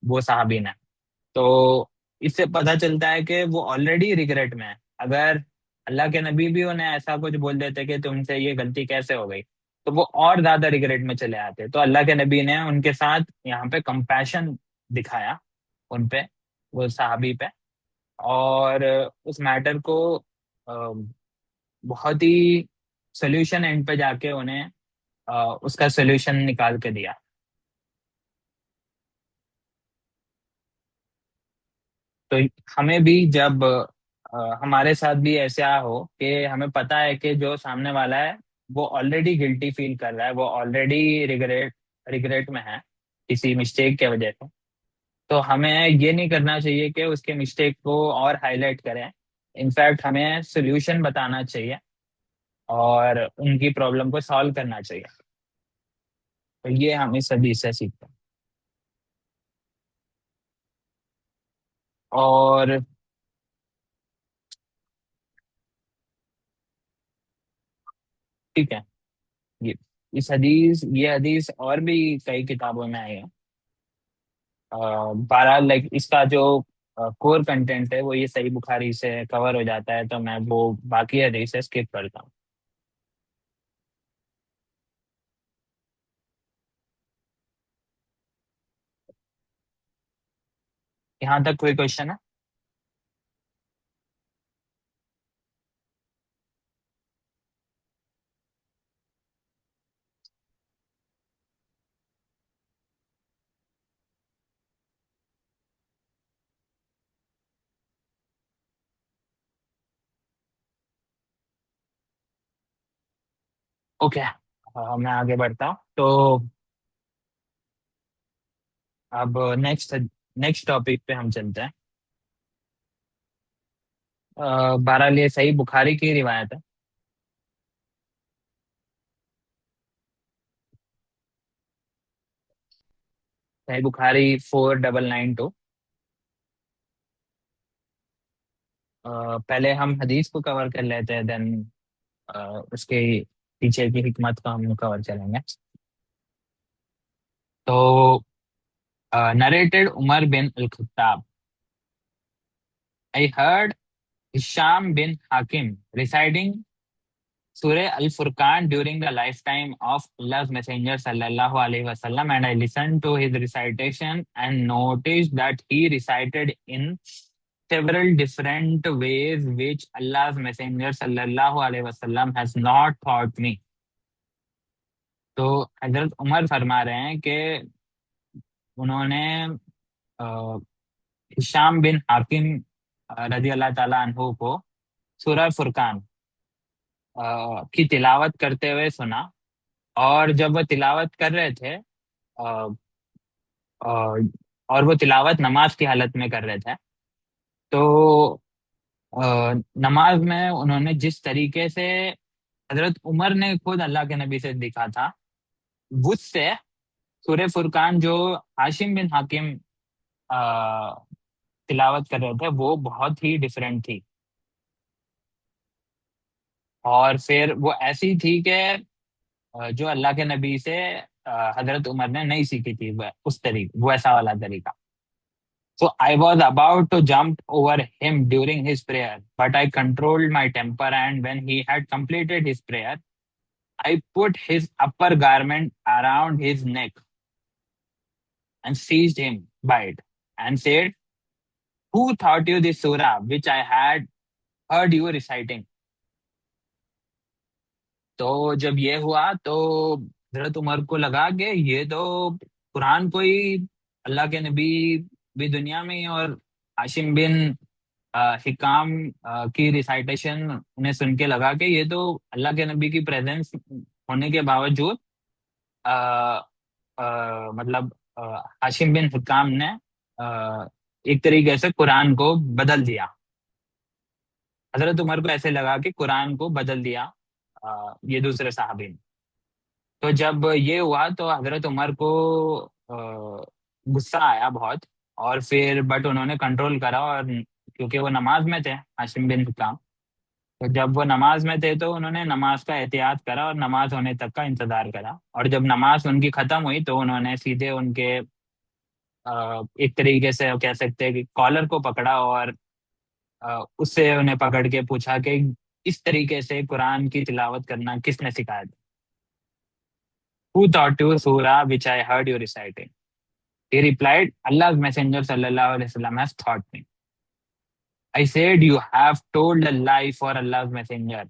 वो साहबी ने। तो इससे पता चलता है कि वो ऑलरेडी रिग्रेट में है। अगर अल्लाह के नबी भी उन्हें ऐसा कुछ बोल देते कि तुमसे ये गलती कैसे हो गई, तो वो और ज्यादा रिग्रेट में चले आते। तो अल्लाह के नबी ने उनके साथ यहाँ पे कंपैशन दिखाया, उन पे, वो साहबी पे। और उस मैटर को बहुत ही सोल्यूशन एंड पे जाके उन्हें उसका सोल्यूशन निकाल के दिया। तो हमें भी जब हमारे साथ भी ऐसा हो कि हमें पता है कि जो सामने वाला है वो ऑलरेडी गिल्टी फील कर रहा है, वो ऑलरेडी रिग्रेट रिग्रेट में है किसी मिस्टेक के वजह से, तो हमें ये नहीं करना चाहिए कि उसके मिस्टेक को और हाईलाइट करें। इनफैक्ट हमें सोल्यूशन बताना चाहिए और उनकी प्रॉब्लम को सॉल्व करना चाहिए। तो ये हम इस हदीस से सीखते हैं। और ठीक है, ये ये हदीस और भी कई किताबों में आई है। बहरहाल लाइक इसका जो कोर कंटेंट है वो ये सही बुखारी से कवर हो जाता है, तो मैं वो बाकी हदीस से स्किप करता हूँ। यहाँ तक कोई क्वेश्चन है? ओके, मैं आगे बढ़ता हूँ तो अब नेक्स्ट टॉपिक पे हम चलते हैं। बहरहाल ये सही बुखारी की रिवायत है। सही बुखारी 4992। पहले हम हदीस को कवर कर लेते हैं, देन उसके पीछे की हिकमत को हम कवर करेंगे। तो narrated Umar bin al Khattab, I heard Hisham bin Hakim reciting Surah Al-Furqan during the lifetime of Allah's Messenger sallallahu alaihi wasallam, and I listened to his recitation and noticed that he recited in several different ways which Allah's Messenger sallallahu alaihi wasallam has not taught me. तो हजरत उमर फरमा रहे हैं कि उन्होंने अ, Hisham bin हाकिम रजी अल्लाह ताला अन्हु को सूरह फुरकान की तिलावत करते हुए सुना। और जब वो तिलावत कर रहे थे, अ, अ, और वो तिलावत नमाज की हालत में कर रहे थे, तो नमाज में उन्होंने जिस तरीके से हजरत उमर ने खुद अल्लाह के नबी से दिखा था, उससे सूरह फुरकान जो हाशिम बिन हाकिम अ, तिलावत कर रहे थे वो बहुत ही डिफरेंट थी। और फिर वो ऐसी थी कि जो अल्लाह के नबी से हजरत उमर ने नहीं सीखी थी, उस तरीके वैसा वाला तरीका। So I was about to jump over him during his prayer, but I controlled my temper, and when he had completed his prayer, I put his upper garment around his neck and seized him by it and said, "Who taught you this surah which I had heard you reciting?" तो जब ये हुआ तो हजरत उमर को लगा कि ये तो कुरान कोई अल्लाह के नबी भी दुनिया में ही, और हाशिम बिन हिकाम की रिसाइटेशन उन्हें सुन के लगा कि ये तो अल्लाह के नबी की प्रेजेंस होने के बावजूद आ, मतलब हाशिम बिन हिकाम ने एक तरीके से कुरान को बदल दिया। हजरत उमर को ऐसे लगा कि कुरान को बदल दिया ये दूसरे साहबी ने। तो जब ये हुआ तो हजरत उमर को गुस्सा आया बहुत, और फिर बट उन्होंने कंट्रोल करा, और क्योंकि वो नमाज में थे हाशिम बिन हिकाम, तो जब वो नमाज में थे तो उन्होंने नमाज का एहतियात करा और नमाज होने तक का इंतजार करा। और जब नमाज उनकी खत्म हुई तो उन्होंने सीधे उनके एक तरीके से कह सकते हैं कि कॉलर को पकड़ा, और उससे उन्हें पकड़ के पूछा कि इस तरीके से कुरान की तिलावत करना किसने सिखाया था? Who taught you surah which I heard you reciting? He replied, Allah's Messenger sallallahu alaihi wasallam has taught me. I said, you have told a lie, for Allah's Messenger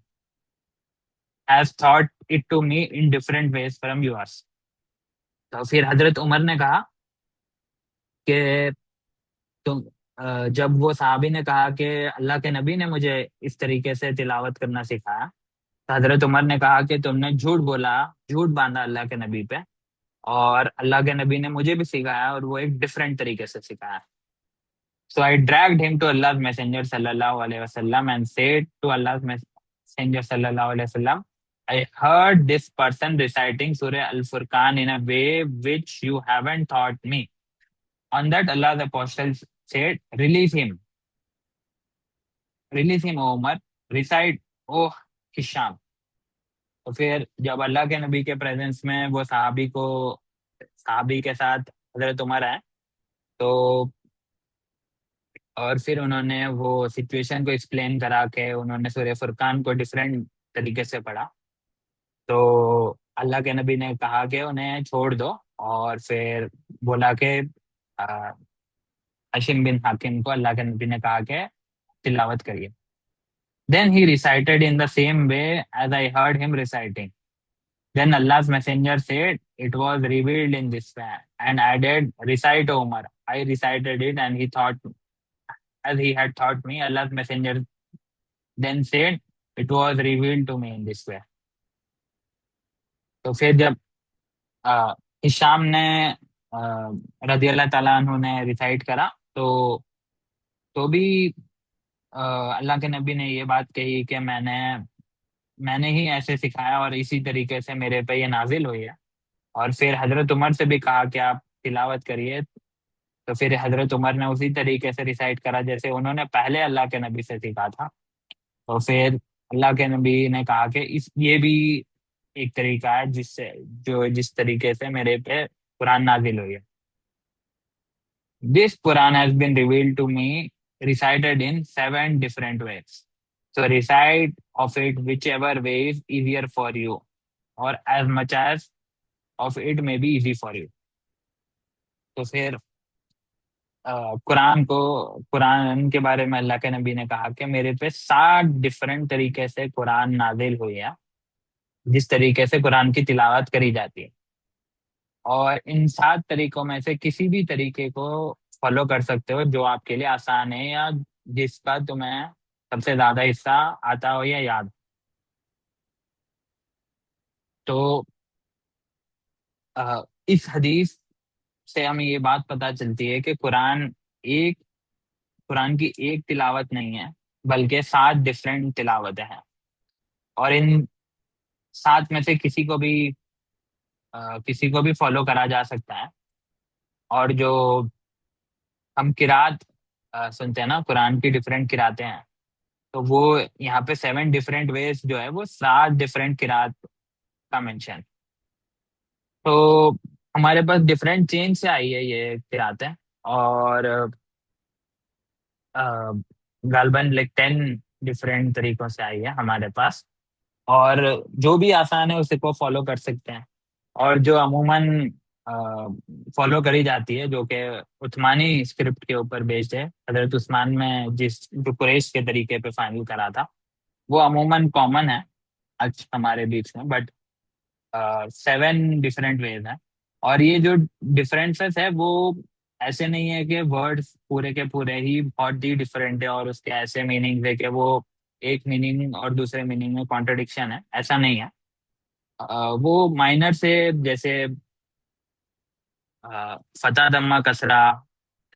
has taught it to me in different ways from yours. तो फिर हजरत उमर ने कहा कि तुम जब वो साहबी ने कहा कि अल्लाह के नबी ने मुझे इस तरीके से तिलावत करना सिखाया, तो हजरत उमर ने कहा कि तुमने झूठ बोला, झूठ बांधा अल्लाह के नबी पे, और अल्लाह के नबी ने मुझे भी सिखाया और वो एक डिफरेंट तरीके से सिखाया। So I dragged him to Allah's Messenger sallallahu alaihi wasallam and said to Allah's Messenger sallallahu alaihi wasallam, I heard this person reciting Surah Al-Furqan in a way which you haven't taught me. On that, Allah the Apostle said, release him, O Umar, recite, O Hisham. तो फिर जब अल्लाह के नबी के presence में वो सहाबी के साथ हजरत उमर आए, तो और फिर उन्होंने वो सिचुएशन को एक्सप्लेन करा के उन्होंने सूरह फुरकान को डिफरेंट तरीके से पढ़ा। तो अल्लाह के नबी ने कहा कि उन्हें छोड़ दो, और फिर बोला कि अ, हशीम बिन हाकिम को अल्लाह के नबी ने कहा कि तिलावत करिए। Then he recited in the same way as I heard him reciting. Then Allah's messenger said, it was revealed in this way, and added, recite Omar. I recited it and he thought as he had taught me. Allah's messenger then said, it was revealed to me in this way. तो फिर जब अ, Hisham ने रदी अल्लाह ताला अन्हु ने recite करा, तो भी अ, अल्लाह के नबी ने ये बात कही कि मैंने ही ऐसे सिखाया और इसी तरीके से मेरे पे ये नाजिल हुई है। और फिर हजरत उमर से भी कहा कि आप तिलावत करिए, तो फिर हजरत उमर ने उसी तरीके से रिसाइट करा जैसे उन्होंने पहले अल्लाह के नबी से सीखा था। तो फिर अल्लाह के नबी ने कहा कि इस ये भी एक तरीका है जिस तरीके से मेरे पे कुरान नाजिल हुई है। This Quran has been revealed to me recited in 7 different ways. So recite of it whichever way is easier for you, or as much as of it may be easy for you. तो फिर कुरान के बारे में अल्लाह के नबी ने कहा कि मेरे पे 7 डिफरेंट तरीके से कुरान नाजिल हुई है, जिस तरीके से कुरान की तिलावत करी जाती है। और इन 7 तरीकों में से किसी भी तरीके को फॉलो कर सकते हो जो आपके लिए आसान है, या जिसका तुम्हें सबसे ज्यादा हिस्सा आता हो या याद। तो इस हदीस से हमें ये बात पता चलती है कि एक कुरान की एक तिलावत नहीं है, बल्कि 7 डिफरेंट तिलावतें हैं। और इन 7 में से किसी को भी फॉलो करा जा सकता है। और जो हम किरात सुनते हैं ना, कुरान की डिफरेंट किरातें हैं, तो वो यहाँ पे 7 डिफरेंट वेज जो है वो 7 डिफरेंट किरात का मेंशन। तो हमारे पास डिफरेंट चेंज से आई है ये किरातें, और गालबन लाइक 10 डिफरेंट तरीकों से आई है हमारे पास। और जो भी आसान है उसे को फॉलो कर सकते हैं। और जो अमूमन फॉलो करी जाती है, जो कि उस्मानी स्क्रिप्ट के ऊपर बेस्ड है, हजरत उस्मान में जो कुरैश के तरीके पे फाइनल करा था, वो अमूमन कॉमन है आज हमारे बीच में। बट 7 डिफरेंट वेज हैं। और ये जो डिफरेंसेस है वो ऐसे नहीं है कि वर्ड्स पूरे के पूरे ही बहुत ही डिफरेंट है और उसके ऐसे मीनिंग है कि वो एक मीनिंग और दूसरे मीनिंग में कॉन्ट्रडिक्शन है, ऐसा नहीं है। वो माइनर से जैसे फता दम्मा कसरा,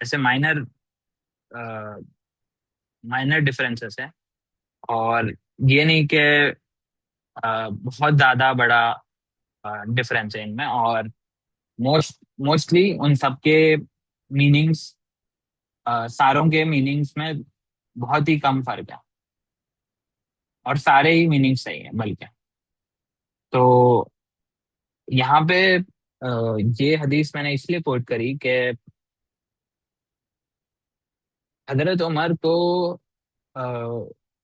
ऐसे माइनर माइनर डिफरेंसेस है। और ये नहीं कि बहुत ज्यादा बड़ा डिफरेंस है इनमें। और मोस्टली उन सबके मीनिंग्स, सारों के मीनिंग्स में बहुत ही कम फर्क है, और सारे ही मीनिंग सही है बल्कि। तो यहाँ पे ये हदीस मैंने इसलिए कोट करी कि हजरत उमर को अ,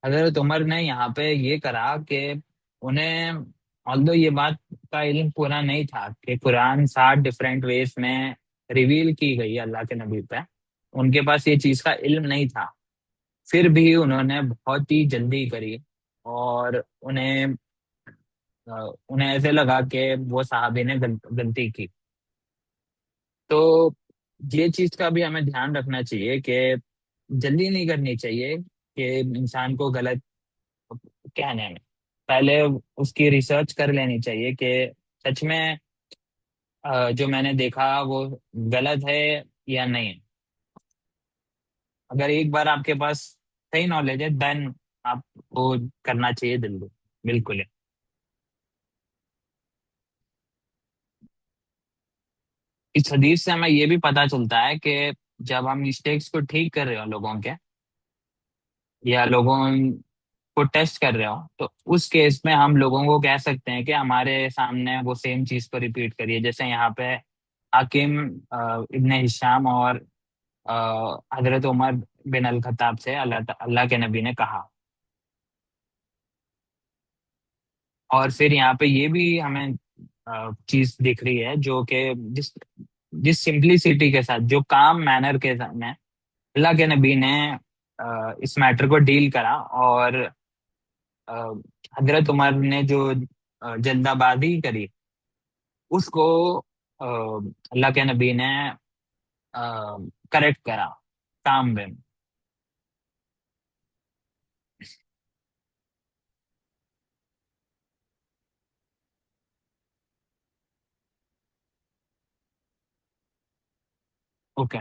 हजरत उमर ने यहाँ पे ये करा कि उन्हें, ऑल्दो ये बात का इल्म पूरा नहीं था कि कुरान 7 डिफरेंट वेज में रिवील की गई है अल्लाह के नबी पे, उनके पास ये चीज का इल्म नहीं था। फिर भी उन्होंने बहुत ही जल्दी करी, और उन्हें ऐसे लगा कि वो साहबी ने गलती की। तो ये चीज का भी हमें ध्यान रखना चाहिए कि जल्दी नहीं करनी चाहिए कि इंसान को गलत कहने में। पहले उसकी रिसर्च कर लेनी चाहिए कि सच में जो मैंने देखा वो गलत है या नहीं। अगर एक बार आपके पास सही नॉलेज है, देन आपको करना चाहिए जल्दी, बिल्कुल है। इस हदीस से हमें ये भी पता चलता है कि जब हम मिस्टेक्स को ठीक कर रहे हो लोगों के, या लोगों को टेस्ट कर रहे हो, तो उस केस में हम लोगों को कह सकते हैं कि हमारे सामने वो सेम चीज को रिपीट करिए। जैसे यहाँ पे हाकिम इब्ने हिशाम और हजरत उमर बिन अल खत्ताब से अल्लाह अल्लाह के नबी ने कहा। और फिर यहाँ पे ये भी हमें चीज दिख रही है, जो कि जिस जिस सिंपलिसिटी के साथ, जो काम मैनर के साथ में अल्लाह के नबी ने इस मैटर को डील करा, और अ, हजरत उमर ने जो जल्दबाजी करी, उसको अल्लाह के नबी ने करेक्ट करा काम में। ओके।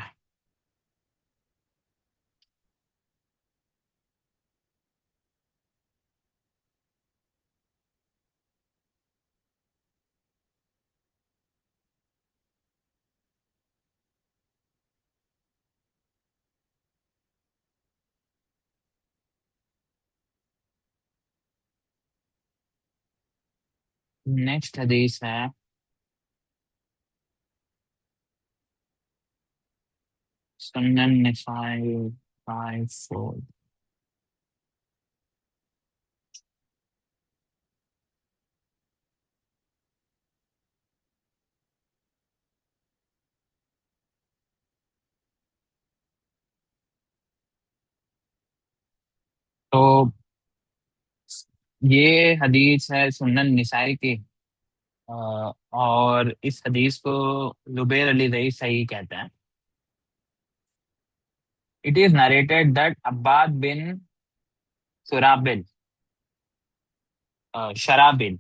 नेक्स्ट हदीस है सुनन निसाई 5:4। तो ये हदीस है सुनन निसाई की। अ, और इस हदीस को जुबैर अली रई सही कहते हैं। It is narrated that Abbad bin Surabil Sharabil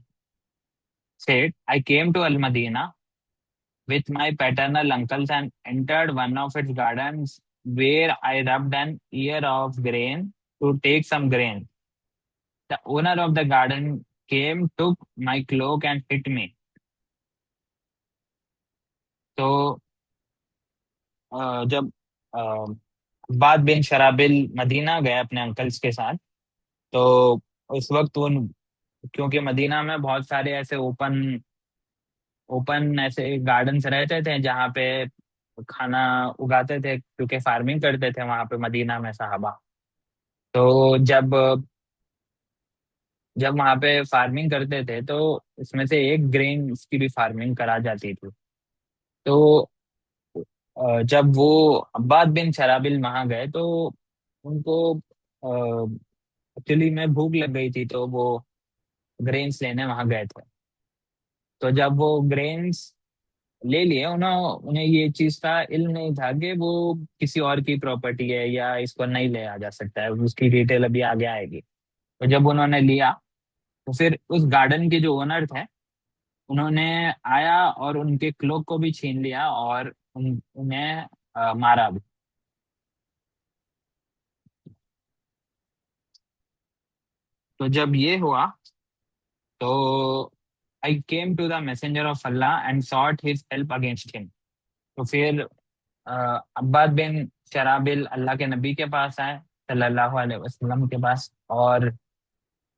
said, I came to Al Madina with my paternal uncles and entered one of its gardens where I rubbed an ear of grain to take some grain. The owner of the garden came, took my cloak and hit me. तो जब अब्बाद बिन शराबिल Medina गए अपने uncles के साथ, तो उस वक्त उन क्योंकि मदीना में बहुत सारे ऐसे ओपन ओपन ऐसे गार्डन्स रहते थे जहाँ पे खाना उगाते थे, क्योंकि फार्मिंग करते थे वहां पे मदीना में साहबा। तो जब जब वहां पे फार्मिंग करते थे, तो इसमें से एक ग्रेन की भी फार्मिंग करा जाती थी। तो जब वो अब्बाद बिन शराबिल वहां गए, तो उनको एक्चुअली में भूख लग गई थी, तो वो ग्रेन्स लेने वहां गए थे। तो जब वो ग्रेन्स ले लिए, उन्हें उन्हें ये चीज का इल्म नहीं था कि वो किसी और की प्रॉपर्टी है या इसको नहीं लिया जा सकता है। उसकी डिटेल अभी आगे आएगी। तो जब उन्होंने लिया, तो फिर उस गार्डन के जो ओनर थे, उन्होंने आया और उनके क्लोक को भी छीन लिया, और उन्हें मारा भी। तो जब ये हुआ, तो I came to the messenger of Allah and sought his help against him. तो फिर अ, अब्बाद बिन शराबिल अल्लाह के नबी के पास आए, सल्लल्लाहु अलैहि वसल्लम के पास।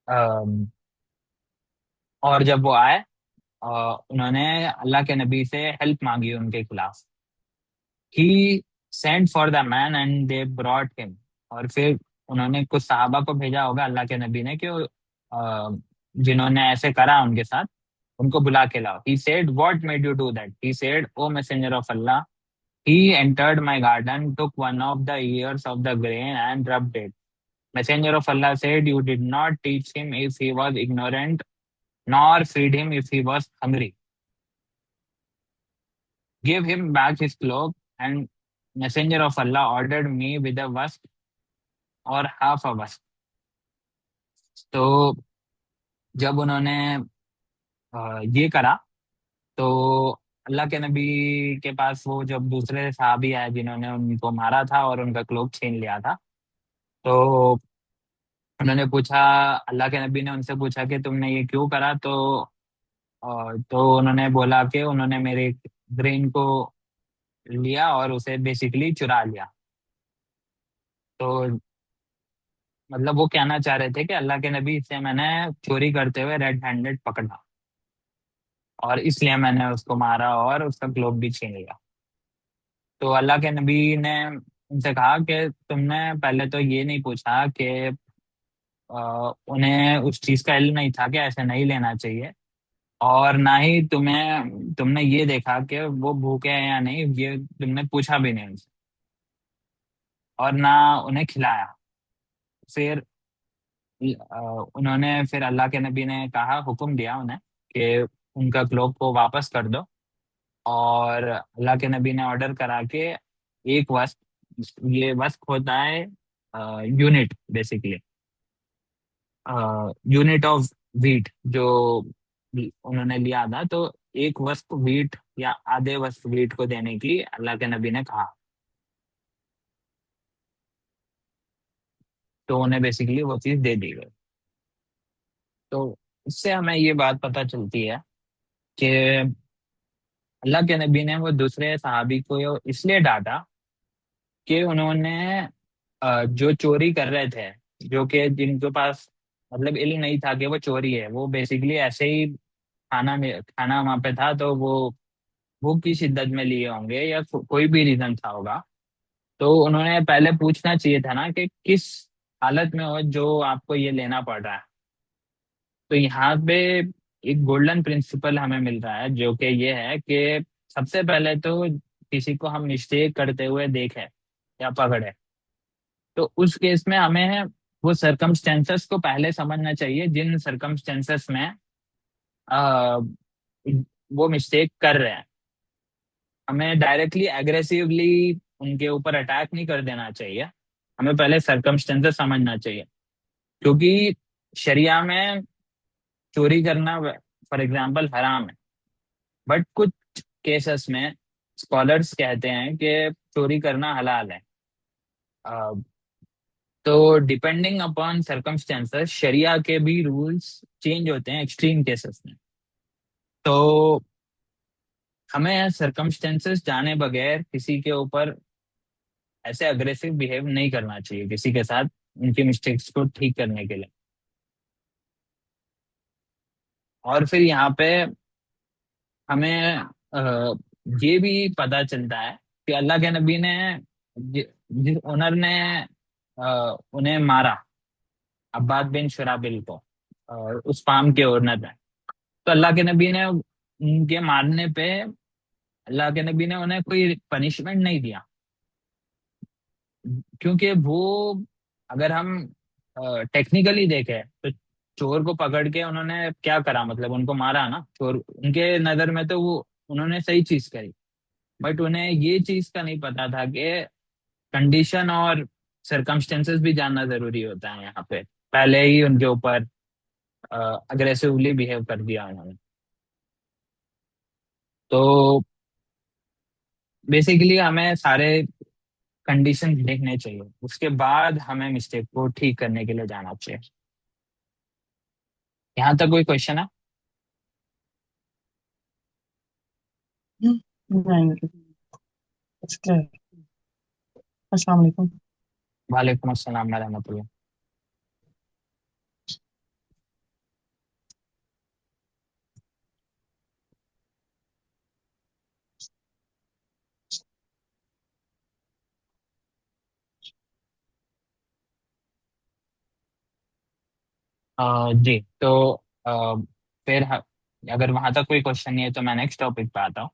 अम, और जब वो आए, अ, उन्होंने अल्लाह के नबी से हेल्प मांगी उनके खिलाफ। He sent for the man and they brought him. और फिर उन्होंने कुछ सहाबा को भेजा होगा अल्लाह के नबी ने, कि जिन्होंने ऐसे करा उनके साथ, उनको बुला के लाओ। He said, what made you do that? He said, O messenger of Allah, he entered my garden, took one of the ears of the grain and rubbed it. Messenger of Allah said, you did not teach him if he was ignorant, nor feed him if he was hungry. Give him back his cloak. And Messenger of Allah ordered me with a wasp or half a wasp. तो जब उन्होंने ये करा, तो अल्लाह के नबी के पास वो जब दूसरे साहबी आए जिन्होंने उनको मारा था और उनका क्लोक छीन लिया था, तो उन्होंने पूछा, अल्लाह के नबी ने उनसे पूछा कि तुमने ये क्यों करा। तो उन्होंने बोला कि उन्होंने मेरे ग्रेन को लिया और उसे बेसिकली चुरा लिया। तो मतलब वो कहना चाह रहे थे कि अल्लाह के नबी, इसे मैंने चोरी करते हुए रेड हैंडेड पकड़ा, और इसलिए मैंने उसको मारा और उसका ग्लोब भी छीन लिया। तो अल्लाह के नबी ने उनसे कहा कि तुमने पहले तो ये नहीं पूछा कि उन्हें उस चीज का इल्म नहीं था कि ऐसे नहीं लेना चाहिए, और ना ही तुमने ये देखा कि वो भूखे हैं या नहीं, ये तुमने पूछा भी नहीं उनसे, और ना उन्हें खिलाया। फिर उन्होंने फिर अल्लाह के नबी ने कहा, हुक्म दिया उन्हें कि उनका ग्लोब को वापस कर दो। और अल्लाह के नबी ने ऑर्डर करा कि एक वस्क, ये वस्क होता है unit basically, unit of wheat जो उन्होंने लिया था, तो एक वस्क व्हीट या आधे वस्क व्हीट को देने की अल्लाह के नबी ने कहा। तो उन्हें बेसिकली वो चीज दे दी गई। तो इससे हमें ये बात पता चलती है कि अल्लाह के नबी ने वो दूसरे सहाबी को इसलिए डांटा कि उन्होंने जो चोरी कर रहे थे, जो कि जिनके पास मतलब इल्म नहीं था कि वो चोरी है, वो बेसिकली ऐसे ही खाना वहां पे था, तो वो भूख की शिद्दत में लिए होंगे या कोई भी रीजन था होगा। तो उन्होंने पहले पूछना चाहिए था ना कि किस हालत में हो जो आपको ये लेना पड़ रहा है। तो यहाँ पे एक गोल्डन प्रिंसिपल हमें मिल रहा है, जो कि ये है कि सबसे पहले तो किसी को हम मिस्टेक करते हुए देखें या पकड़े, तो उस केस में हमें वो सरकमस्टेंसेस को पहले समझना चाहिए जिन सरकमस्टेंसेस में आ, वो मिस्टेक कर रहे हैं। हमें डायरेक्टली एग्रेसिवली उनके ऊपर अटैक नहीं कर देना चाहिए। हमें पहले सरकमस्टेंसेस समझना चाहिए, क्योंकि शरिया में चोरी करना फॉर एग्जाम्पल हराम है, बट कुछ केसेस में स्कॉलर्स कहते हैं कि चोरी करना हलाल है। अ, तो डिपेंडिंग अपॉन सर्कमस्टेंसेस शरिया के भी रूल्स चेंज होते हैं एक्सट्रीम केसेस में। तो हमें सर्कमस्टेंसेस जाने बगैर किसी के ऊपर ऐसे अग्रेसिव बिहेव नहीं करना चाहिए किसी के साथ, उनकी मिस्टेक्स को ठीक करने के लिए। और फिर यहाँ पे हमें ये भी पता चलता है कि अल्लाह के नबी ने जिस ओनर ने उन्हें मारा, अब्बाद बिन शुराबिल को, उस फार्म के ओनर ने, तो अल्लाह के नबी ने उनके मारने पे अल्लाह के नबी ने उन्हें कोई पनिशमेंट नहीं दिया, क्योंकि वो, अगर हम टेक्निकली देखें तो चोर को पकड़ के उन्होंने क्या करा, मतलब उनको मारा ना, चोर उनके नजर में तो वो उन्होंने सही चीज करी। बट उन्हें ये चीज का नहीं पता था कि कंडीशन और सरकमस्टेंसेस भी जानना जरूरी होता है यहाँ पे। पहले ही उनके ऊपर अग्रेसिवली बिहेव कर दिया उन्होंने। तो बेसिकली हमें सारे कंडीशन देखने चाहिए, उसके बाद हमें मिस्टेक को ठीक करने के लिए जाना चाहिए। यहाँ तक कोई क्वेश्चन है? नहीं, it's clear. अस्सलाम वालेकुम। वालेकुम अस्सलाम रहमतुल्लाह। जी, तो फिर अगर वहां तक कोई क्वेश्चन नहीं है तो मैं नेक्स्ट टॉपिक पे आता हूँ।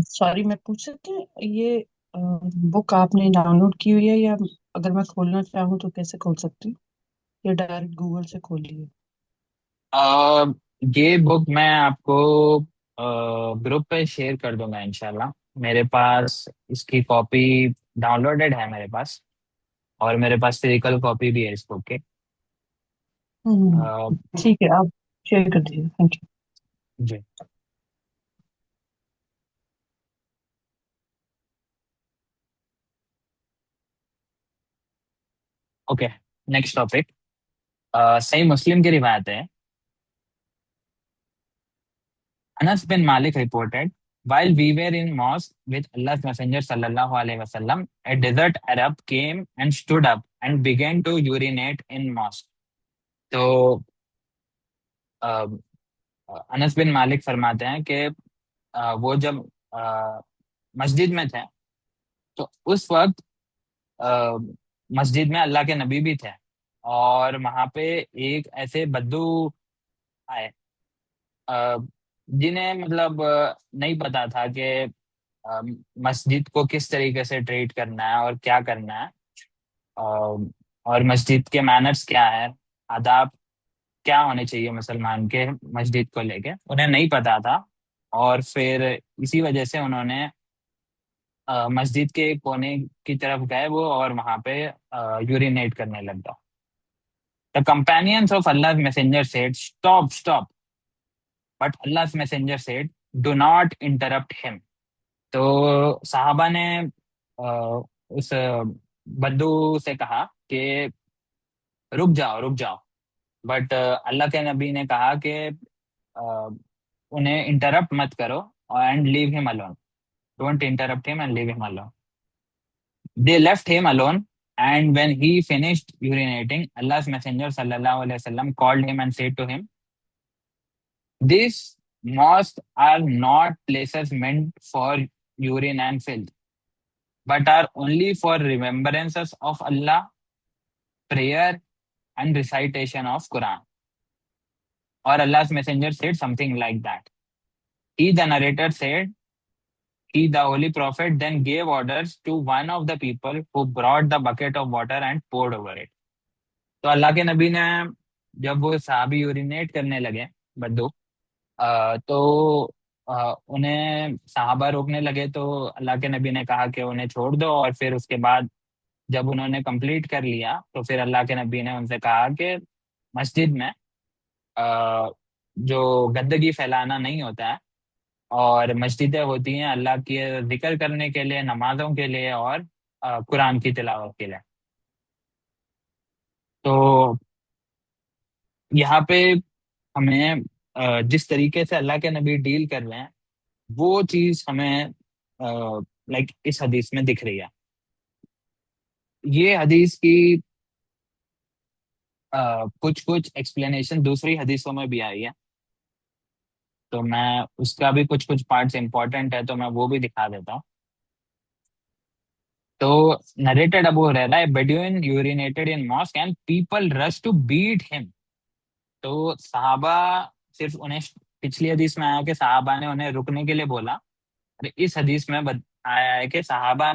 सॉरी, मैं पूछ सकती हूँ ये बुक आपने डाउनलोड की हुई है, या अगर मैं खोलना चाहूँ तो कैसे खोल सकती हूँ, या डायरेक्ट गूगल से खोली है? अ, ये बुक मैं आपको ग्रुप पे शेयर कर दूंगा इंशाल्लाह। मेरे पास इसकी कॉपी डाउनलोडेड है मेरे पास, और मेरे पास फिजिकल कॉपी भी है इस बुक की। अ, ठीक है, आप शेयर कर दीजिए, थैंक यू। जी, okay. Next topic, Sahih Muslim की रिवायत है Anas bin Malik reported, while we were in mosque with Allah's Messenger sallallahu alaihi wasallam, a desert Arab came and stood up and began to urinate in mosque. तो अ, अनस बिन मालिक फरमाते हैं कि वो जब मस्जिद में थे, तो उस वक्त अ, मस्जिद में अल्लाह के नबी भी थे, और वहां पे एक ऐसे बद्दू आए, अ, जिन्हें मतलब नहीं पता था कि अ, मस्जिद को किस तरीके से ट्रीट करना है और क्या करना है, अ, और मस्जिद के मैनर्स क्या है, आदाब क्या होने चाहिए मुसलमान के मस्जिद को लेके, उन्हें नहीं पता था। और फिर इसी वजह से उन्होंने मस्जिद के एक कोने की तरफ गए वो, और वहां पे यूरिनेट करने लग गया। The companions of Allah messenger said, stop stop, but Allah messenger said, do not interrupt him. तो साहबा ने उस बद्दू से कहा कि रुक जाओ रुक जाओ, बट अल्लाह के नबी ने कहा कि अ, उन्हें इंटरप्ट मत करो, and leave him alone, don't interrupt him and leave him alone. They left him alone, and when he finished urinating, Allah's Messenger sallallahu alaihi wasallam called him and said to him, "These mosques are not places meant for urine and filth, but are only for remembrances of Allah, prayer, and recitation of Quran." Or Allah's Messenger said something like that. He, the narrator, said, he, the Holy Prophet, then gave orders to one of the people who brought the bucket of water and poured over it. तो अल्लाह के नबी ने, जब वो साहबी urinate करने लगे बद्दू, तो उन्हें साहबा रोकने लगे, तो अल्लाह के नबी ने कहा कि उन्हें छोड़ दो। और फिर उसके बाद जब उन्होंने कंप्लीट कर लिया, तो फिर अल्लाह के नबी ने उनसे कहा कि मस्जिद में अ, जो गंदगी फैलाना नहीं होता है, और मस्जिदें होती हैं अल्लाह की जिक्र करने के लिए, नमाजों के लिए, और कुरान की तिलावत के लिए। तो यहाँ पे हमें जिस तरीके से अल्लाह के नबी डील कर रहे हैं, वो चीज हमें लाइक इस हदीस में दिख रही है। ये हदीस की कुछ कुछ एक्सप्लेनेशन दूसरी हदीसों में भी आई है, तो मैं उसका भी कुछ कुछ पार्ट्स इंपॉर्टेंट है, तो मैं वो भी दिखा देता हूँ। तो narrated Abu Hurairah, a Bedouin urinated in mosque and people rushed to beat him। तो सहाबा, सिर्फ उन्हें, पिछली हदीस में आया कि सहाबा ने उन्हें रुकने के लिए बोला, और इस हदीस में आया है कि सहाबा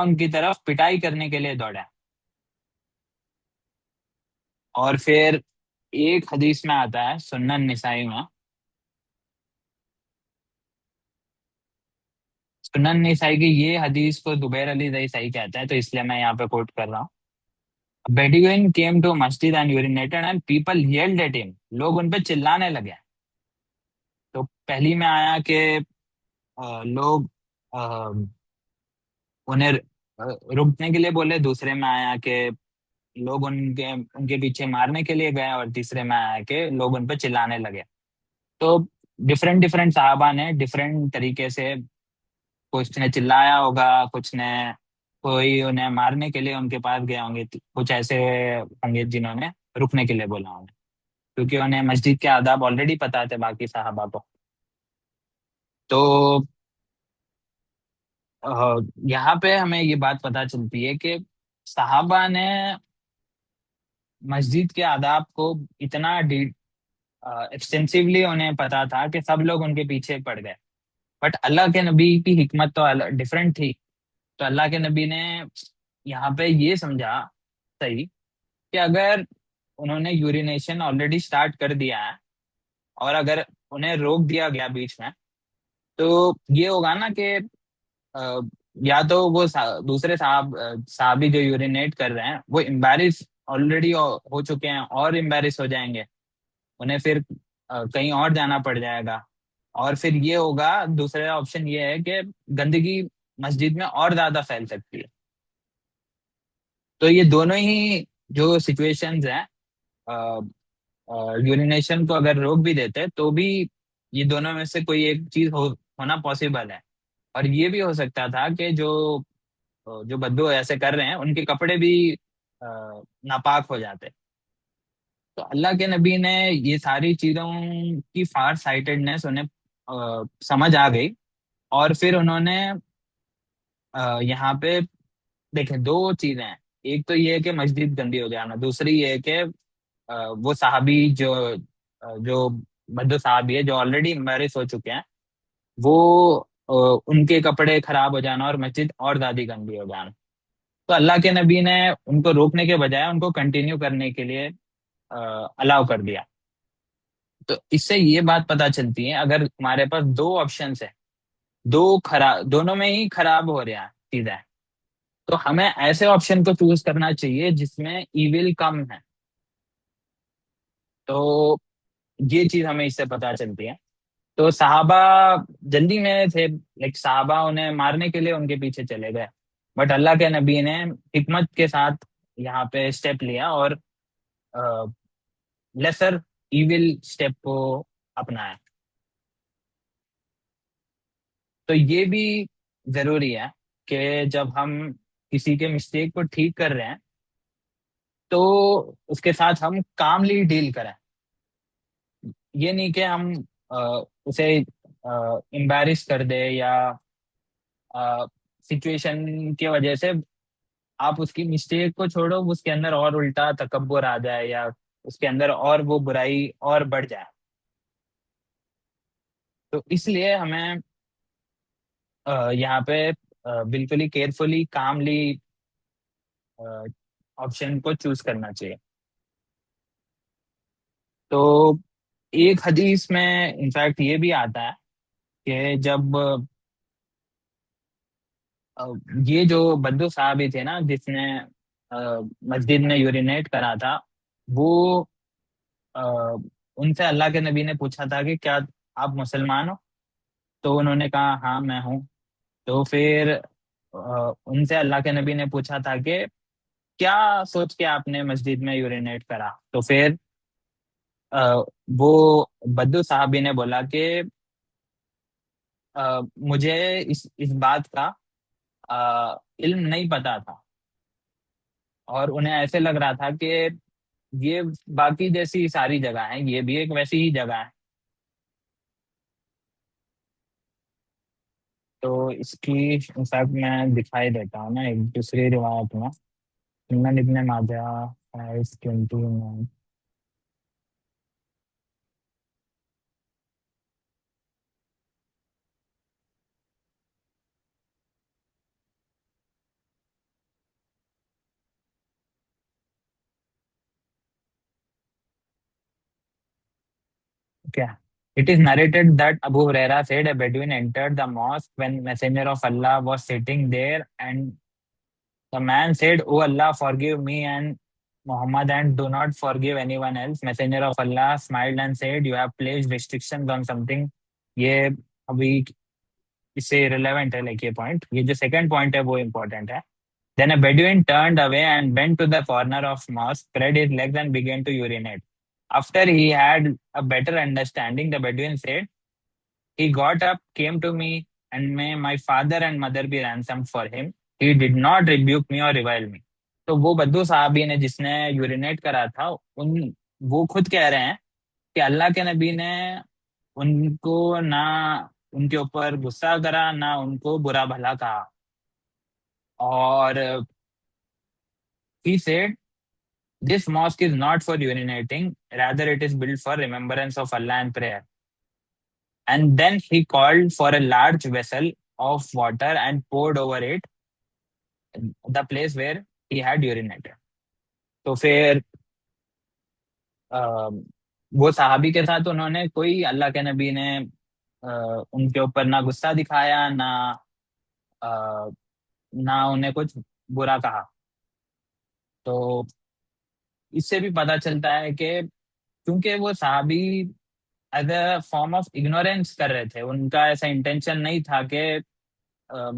उनकी तरफ पिटाई करने के लिए दौड़ा। और फिर एक हदीस में आता है सुन्नन निसाई में, सुन्नन निसाई की ये हदीस को दुबैर अली दई सही कहता है, तो इसलिए मैं यहाँ पे कोट कर रहा हूँ। बेडुइन केम टू मस्जिद and urinated and people yelled at him, लोग उन पे चिल्लाने लगे। तो पहली में आया कि लोग अ, उन्हें रुकने के लिए बोले, दूसरे में आया कि लोग उनके उनके पीछे मारने के लिए गए, और तीसरे में आया कि लोग उन पे चिल्लाने लगे। तो डिफरेंट डिफरेंट साहबा ने डिफरेंट तरीके से, कुछ ने चिल्लाया होगा, कुछ ने, कोई उन्हें मारने के लिए उनके पास गए होंगे, कुछ ऐसे होंगे जिन्होंने रुकने के लिए बोला होंगे, क्योंकि उन्हें मस्जिद के आदाब ऑलरेडी पता थे बाकी साहबा को। तो यहाँ पे हमें ये बात पता चलती है कि साहबा ने मस्जिद के आदाब को इतना एक्सटेंसिवली उन्हें पता था कि सब लोग उनके पीछे पड़ गए। बट अल्लाह के नबी की हिकमत तो डिफरेंट थी। तो अल्लाह के नबी ने यहाँ पे ये समझा सही कि अगर उन्होंने यूरिनेशन ऑलरेडी स्टार्ट कर दिया है, और अगर उन्हें रोक दिया गया बीच में, तो ये होगा ना कि अ, या तो वो दूसरे साहबी जो यूरिनेट कर रहे हैं वो एम्बैरिस ऑलरेडी हो चुके हैं, और एम्बैरिस हो जाएंगे, उन्हें फिर कहीं और जाना पड़ जाएगा। और फिर ये होगा, दूसरा ऑप्शन ये है कि गंदगी मस्जिद में और ज्यादा फैल सकती है। तो ये दोनों ही जो सिचुएशंस हैं, यूरिनेशन को अगर रोक भी देते तो भी ये दोनों में से कोई एक चीज होना पॉसिबल है। और ये भी हो सकता था कि जो जो बद्दू ऐसे कर रहे हैं उनके कपड़े भी नापाक हो जाते। तो अल्लाह के नबी ने ये सारी चीजों की फार साइटेडनेस उन्हें समझ आ गई। और फिर उन्होंने यहाँ पे देखे दो चीजें हैं। एक तो ये है कि मस्जिद गंदी हो जाना, दूसरी ये है कि वो साहबी जो बद्दू साहबी है जो ऑलरेडी मैरिज हो चुके हैं, वो अ, उनके कपड़े खराब हो जाना और मस्जिद और ज्यादा गंदी हो जाना। तो अल्लाह के नबी ने उनको रोकने के बजाय उनको कंटिन्यू करने के लिए अलाउ कर दिया। तो इससे ये बात पता चलती है, अगर हमारे पास दो ऑप्शंस है, दो खराब, दोनों में ही खराब हो रहा है चीजें, तो हमें ऐसे ऑप्शन को चूज करना चाहिए जिसमें इविल कम है। तो ये चीज हमें इससे पता चलती है। तो सहाबा जल्दी में थे, लाइक सहाबा उन्हें मारने के लिए उनके पीछे चले गए। बट अल्लाह के नबी ने हिकमत के साथ यहाँ पे स्टेप लिया और लेसर इविल स्टेप को अपनाया। तो ये भी जरूरी है कि जब हम किसी के मिस्टेक को ठीक कर रहे हैं तो उसके साथ हम कामली डील करें। ये नहीं कि हम उसे एम्बैरिश कर दे या सिचुएशन की वजह से आप उसकी मिस्टेक को छोड़ो, उसके अंदर और उल्टा तकब्बुर आ जाए या उसके अंदर और वो बुराई और बढ़ जाए। तो इसलिए हमें यहाँ पे बिल्कुल ही केयरफुली कामली ऑप्शन को चूज करना चाहिए। तो एक हदीस में इनफैक्ट ये भी आता है कि जब अ, ये जो बद्दू साहब ही थे ना जिसने मस्जिद में यूरिनेट करा था, वो अ, उनसे अल्लाह के नबी ने पूछा था कि क्या आप मुसलमान हो? तो उन्होंने कहा हाँ मैं हूँ। तो फिर उनसे अल्लाह के नबी ने पूछा था कि क्या सोच के आपने मस्जिद में यूरिनेट करा? तो फिर अ, वो बद्दू साहबी ने बोला कि मुझे इस बात का इल्म नहीं पता था, और उन्हें ऐसे लग रहा था कि ये बाकी जैसी सारी जगह है, ये भी एक वैसी ही जगह है। तो इसकी इनफैक्ट मैं दिखाई देता हूँ ना एक दूसरी रिवायत में, सुनन इब्ने माजा 5:29। क्या? It is narrated that Abu Huraira said a Bedouin entered the mosque when Messenger of Allah was sitting there, and the man said, "O Allah, forgive me and Muhammad, and do not forgive anyone else." Messenger of Allah smiled and said, "You have placed restrictions on something." ये अभी इससे relevant है, like ये point, ये जो second point है वो important है। Then a Bedouin turned away and went to the corner of mosque, spread his legs and began to urinate. After he had a better understanding, the Bedouin said, "He got up, came to me, and may my father and mother be ransomed for him. He did not rebuke me or revile me." तो वो बद्दू साहबी ने जिसने urinate करा था, उन वो खुद कह रहे हैं कि अल्लाह के नबी ने उनको ना उनके ऊपर गुस्सा करा ना उनको बुरा भला कहा। और he said, "This mosque is not for urinating, rather it is built for remembrance of Allah and prayer." And then he called for a large vessel of water and poured over it the place where he had urinated. तो फिर अ, वो साहबी के साथ उन्होंने कोई, अल्लाह के नबी ने उनके ऊपर ना गुस्सा दिखाया ना अ, ना उन्हें कुछ बुरा कहा। तो इससे भी पता चलता है कि क्योंकि वो साहबी as a form of ignorance कर रहे थे, उनका ऐसा इंटेंशन नहीं था कि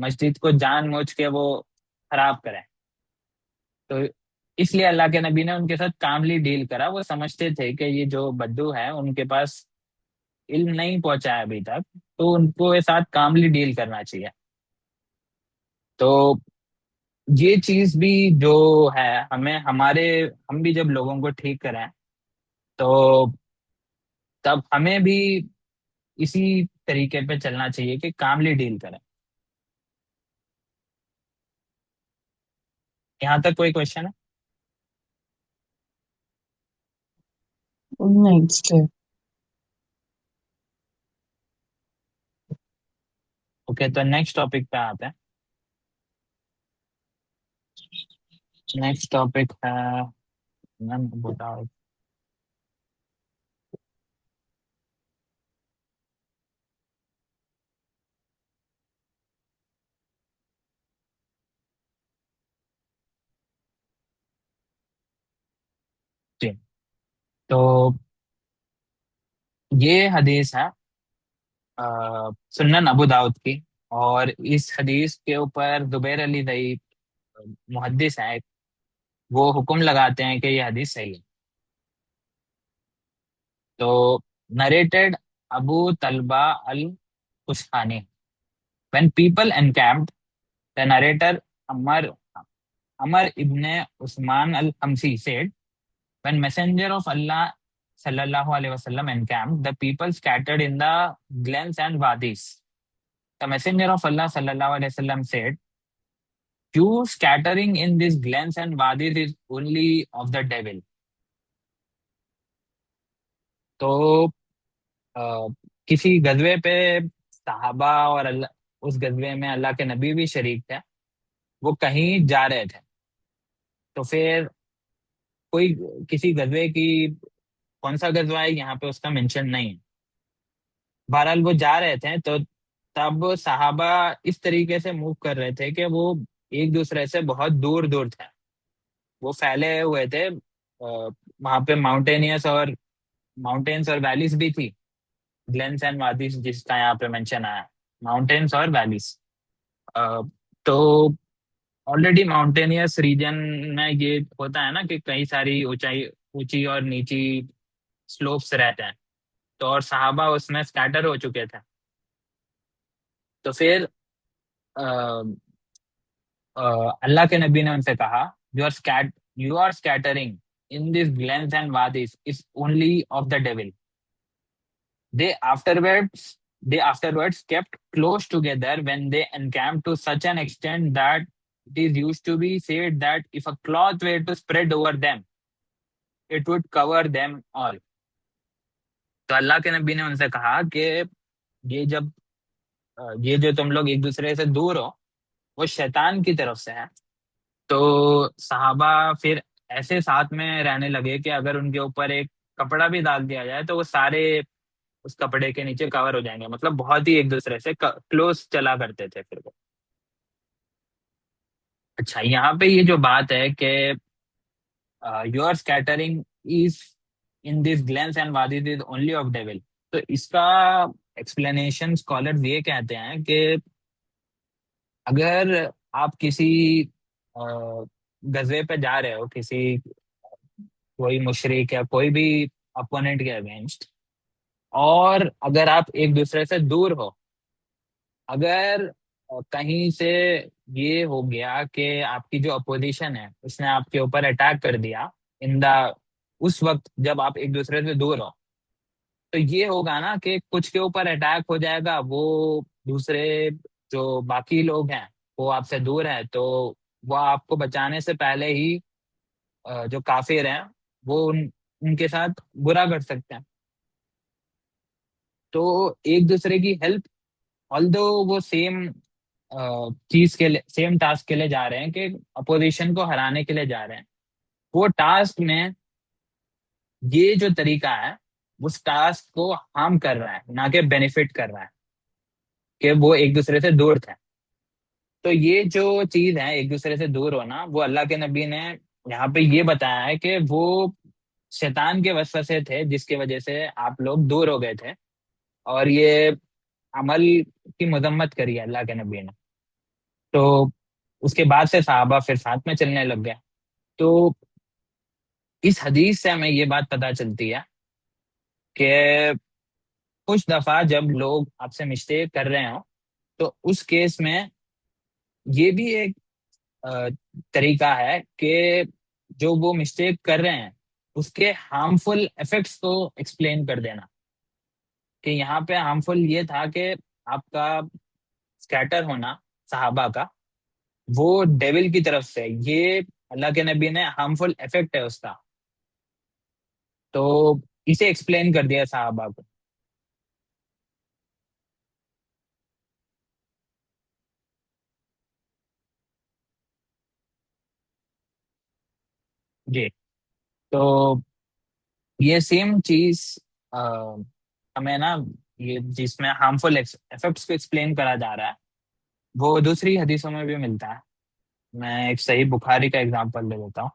मस्जिद को जानबूझ के वो खराब करें। तो इसलिए अल्लाह के नबी ने उनके साथ कामली डील करा। वो समझते थे कि ये जो बद्दू है उनके पास इल्म नहीं पहुंचा है अभी तक, तो उनको ये साथ कामली डील करना चाहिए। तो ये चीज भी जो है, हमें हमारे हम भी जब लोगों को ठीक करें, तो तब हमें भी इसी तरीके पे चलना चाहिए कि कामली डील करें। यहाँ तक कोई क्वेश्चन है? नहीं, it's clear. ओके, तो नेक्स्ट टॉपिक पे आते हैं। नेक्स्ट टॉपिक है, मैम बताओ। जी, तो ये हदीस है सुन्नन अबू दाऊद की। और इस हदीस के ऊपर जुबैर अली दई मुहद्दिस हैं, वो हुक्म लगाते हैं कि ये हदीस सही है। तो नरेटेड अबू तलबा अल कुशहानी, when people encamped, the narrator Amr Amr ibn Usman al-Hamsi said, when messenger of Allah sallallahu alaihi wasallam encamped, the people scattered in the glens and wadis. The messenger of Allah sallallahu alaihi wasallam said, you scattering in these glens and wadis is only of the devil. तो अ, किसी गजवे पे सहाबा और अल्लाह, उस गजवे में अल्लाह के नबी भी शरीक थे, वो कहीं जा रहे थे। तो फिर कोई किसी गजवे की, कौन सा गजवा है यहाँ पे उसका मेंशन नहीं है। बहरहाल वो जा रहे थे, तो तब सहाबा इस तरीके से मूव कर रहे थे कि वो एक दूसरे से बहुत दूर दूर थे, वो फैले हुए थे। वहां पे माउंटेन्स और वैलीज भी थी। ग्लेन्स एंड वादीज जिसका यहाँ पे मेंशन आया, माउंटेन्स और वैलीज। तो ऑलरेडी माउंटेनियस रीजन में ये होता है ना कि कई सारी ऊंचाई, ऊंची और नीची स्लोप्स रहते हैं। तो और सहाबा उसमें स्कैटर हो चुके थे। तो फिर अल्लाह के नबी ने उनसे कहा, you are scattering in this glens and wadis is only of the devil. They afterwards they afterwards kept close together when they encamped to such an extent that it is used to be said that if a cloth were to spread over them, it would cover them all. तो अल्लाह के नबी ने उनसे कहा कि ये जब ये जो तुम लोग एक दूसरे से दूर हो, वो शैतान की तरफ से है। तो सहाबा फिर ऐसे साथ में रहने लगे कि अगर उनके ऊपर एक कपड़ा भी डाल दिया जाए तो वो सारे उस कपड़े के नीचे कवर हो जाएंगे। मतलब बहुत ही एक दूसरे से क्लोज चला करते थे फिर वो। अच्छा, यहाँ पे ये जो बात है कि your scattering is in this glens and wadis is only of devil, तो इसका एक्सप्लेनेशन स्कॉलर्स ये कहते हैं कि अगर आप किसी अ, गजवे पे जा रहे हो, किसी कोई मुशरिक या कोई भी अपोनेंट के अगेंस्ट, और अगर आप एक दूसरे से दूर हो, अगर कहीं से ये हो गया कि आपकी जो अपोजिशन है उसने आपके ऊपर अटैक कर दिया इन द उस वक्त जब आप एक दूसरे से दूर हो, तो ये होगा ना कि कुछ के ऊपर अटैक हो जाएगा, वो दूसरे जो बाकी लोग हैं वो आपसे दूर हैं, तो वो आपको बचाने से पहले ही जो काफिर हैं वो उनके साथ बुरा कर सकते हैं। तो एक दूसरे की हेल्प, ऑल्दो वो सेम चीज के लिए, सेम टास्क के लिए जा रहे हैं कि अपोजिशन को हराने के लिए जा रहे हैं, वो टास्क में ये जो तरीका है उस टास्क को हार्म कर रहा है, ना कि बेनिफिट कर रहा है, कि वो एक दूसरे से दूर थे। तो ये जो चीज है एक दूसरे से दूर होना, वो अल्लाह के नबी ने यहाँ पे ये बताया है कि वो शैतान के वसवसे थे जिसकी वजह से आप लोग दूर हो गए थे। और ये अमल की मजम्मत करी है अल्लाह के नबी ने। तो उसके बाद से साहबा फिर साथ में चलने लग गए। तो इस हदीस से हमें ये बात पता चलती है कि कुछ दफा जब लोग आपसे मिस्टेक कर रहे हो, तो उस केस में ये भी एक अ, तरीका है कि जो वो मिस्टेक कर रहे हैं उसके हार्मफुल इफेक्ट्स को एक्सप्लेन कर देना, कि यहाँ पे हार्मफुल ये था कि आपका स्कैटर होना सहाबा का, वो डेविल की तरफ से, ये अल्लाह के नबी ने हार्मफुल इफेक्ट है उसका, तो इसे एक्सप्लेन कर दिया सहाबा को। जी। तो ये सेम चीज अ, हमें ना, ये जिसमें हार्मफुल इफेक्ट्स को एक्सप्लेन करा जा रहा है, वो दूसरी हदीसों में भी मिलता है। मैं एक सही बुखारी का एग्जांपल ले लेता हूँ।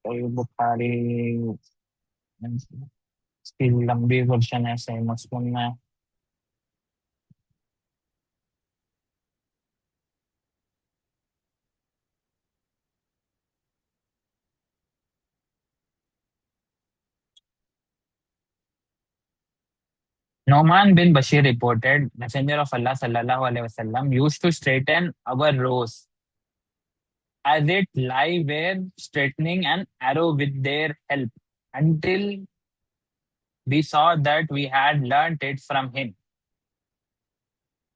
सही बुखारी, इसकी लंबी वर्जन है सही मुस्लिम में। Noman bin Bashir reported, Messenger of Allah sallallahu alaihi wasallam used to straighten our rows as it lie were straightening an arrow with their help, until we saw that we had learnt it from him.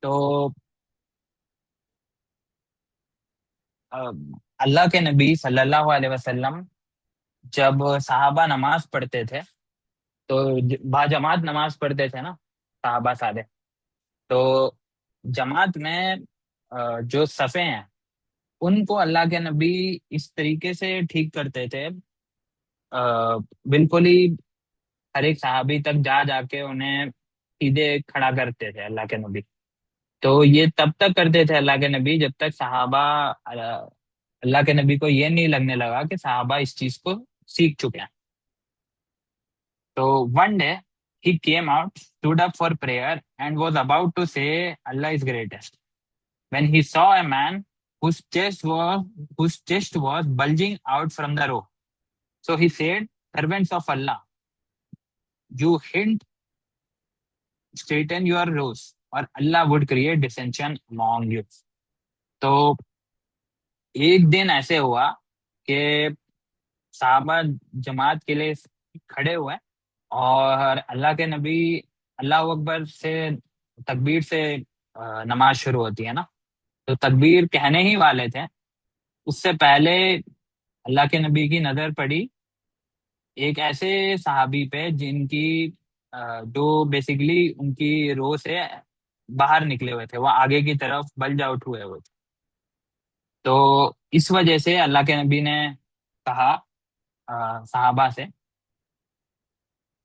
तो अ, अल्लाह के नबी सल्लल्लाहु अलैहि वसल्लम जब साहबा नमाज पढ़ते थे, तो बाजमात नमाज पढ़ते थे ना साहबा सारे, तो जमात में जो सफ़े हैं उनको अल्लाह के नबी इस तरीके से ठीक करते थे, बिल्कुल ही हर एक सहाबी तक जा जाके उन्हें सीधे खड़ा करते थे अल्लाह के नबी। तो ये तब तक करते थे अल्लाह के नबी जब तक सहाबा अल्लाह के नबी को ये नहीं लगने लगा कि सहाबा इस चीज को सीख चुके हैं। तो one day he came out, stood up for prayer, and was about to say Allah is greatest, when he saw a man whose chest was bulging out from the row. So he said, servants of Allah, you hint straighten your rows, or Allah would create dissension among you. तो एक दिन ऐसे हुआ कि साहबा जमात के लिए खड़े हुए, और अल्लाह के नबी अल्लाह अकबर से तकबीर से नमाज शुरू होती है ना, तो तकबीर कहने ही वाले थे, उससे पहले अल्लाह के नबी की नजर पड़ी एक ऐसे सहाबी पे जिनकी जो बेसिकली उनकी रो से बाहर निकले हुए थे, वो आगे की तरफ बल्ज आउट हुए हुए थे। तो इस वजह से अल्लाह के नबी ने कहा सहाबा से,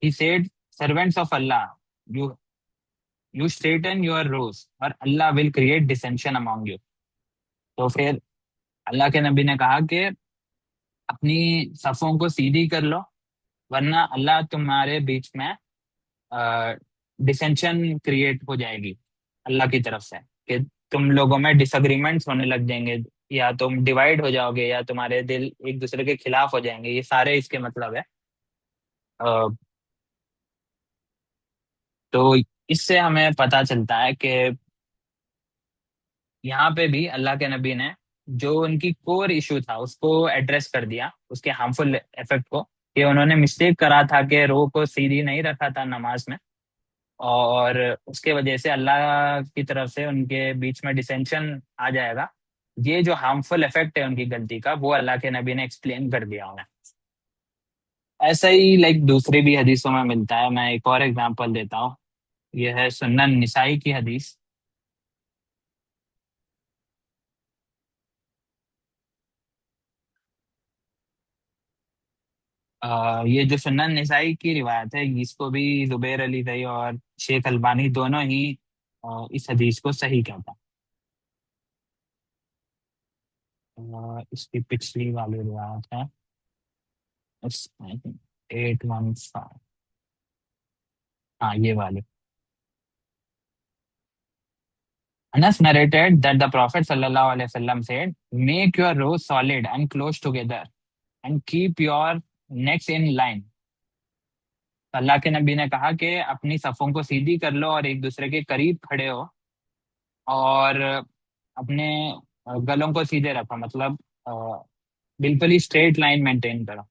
he said, servants of Allah, you you straighten your rows और Allah will create dissension among you. तो फिर अल्लाह के नबी ने कहा कि अपनी सफों को सीधी कर लो, वरना अल्लाह तुम्हारे बीच में डिसेंशन क्रिएट हो जाएगी अल्लाह की तरफ से, कि तुम लोगों में डिसएग्रीमेंट्स होने लग जाएंगे, या तुम डिवाइड हो जाओगे, या तुम्हारे दिल एक दूसरे के खिलाफ हो जाएंगे, ये सारे इसके मतलब है। अ, तो इससे हमें पता चलता है कि यहाँ पे भी अल्लाह के नबी ने जो उनकी कोर इशू था उसको एड्रेस कर दिया, उसके हार्मफुल इफेक्ट को, कि उन्होंने मिस्टेक करा था कि रो को सीधी नहीं रखा था नमाज में, और उसके वजह से अल्लाह की तरफ से उनके बीच में डिसेंशन आ जाएगा। ये जो हार्मफुल इफेक्ट है उनकी गलती का, वो अल्लाह के नबी ने एक्सप्लेन कर दिया उन्हें। ऐसा ही लाइक दूसरी भी हदीसों में मिलता है। मैं एक और एग्जांपल देता हूँ। यह है सुन्नन निसाई की हदीस। ये जो सुन्नन निसाई की रिवायत है, इसको भी जुबैर अली रही और शेख अल्बानी दोनों ही इस हदीस को सही कहता है। इसकी पिछली वाली रिवायत है, 815। हाँ, ये वाली। Anas narrated that the Prophet sallallahu alaihi wasallam said, "Make your rows solid and close together, and keep your necks in line." अल्लाह के नबी ने कहा कि अपनी सफ़ों को सीधी कर लो और एक दूसरे के करीब खड़े हो, और अपने गलों को सीधे रखो, मतलब अ, बिल्कुल ही स्ट्रेट लाइन मेंटेन करो.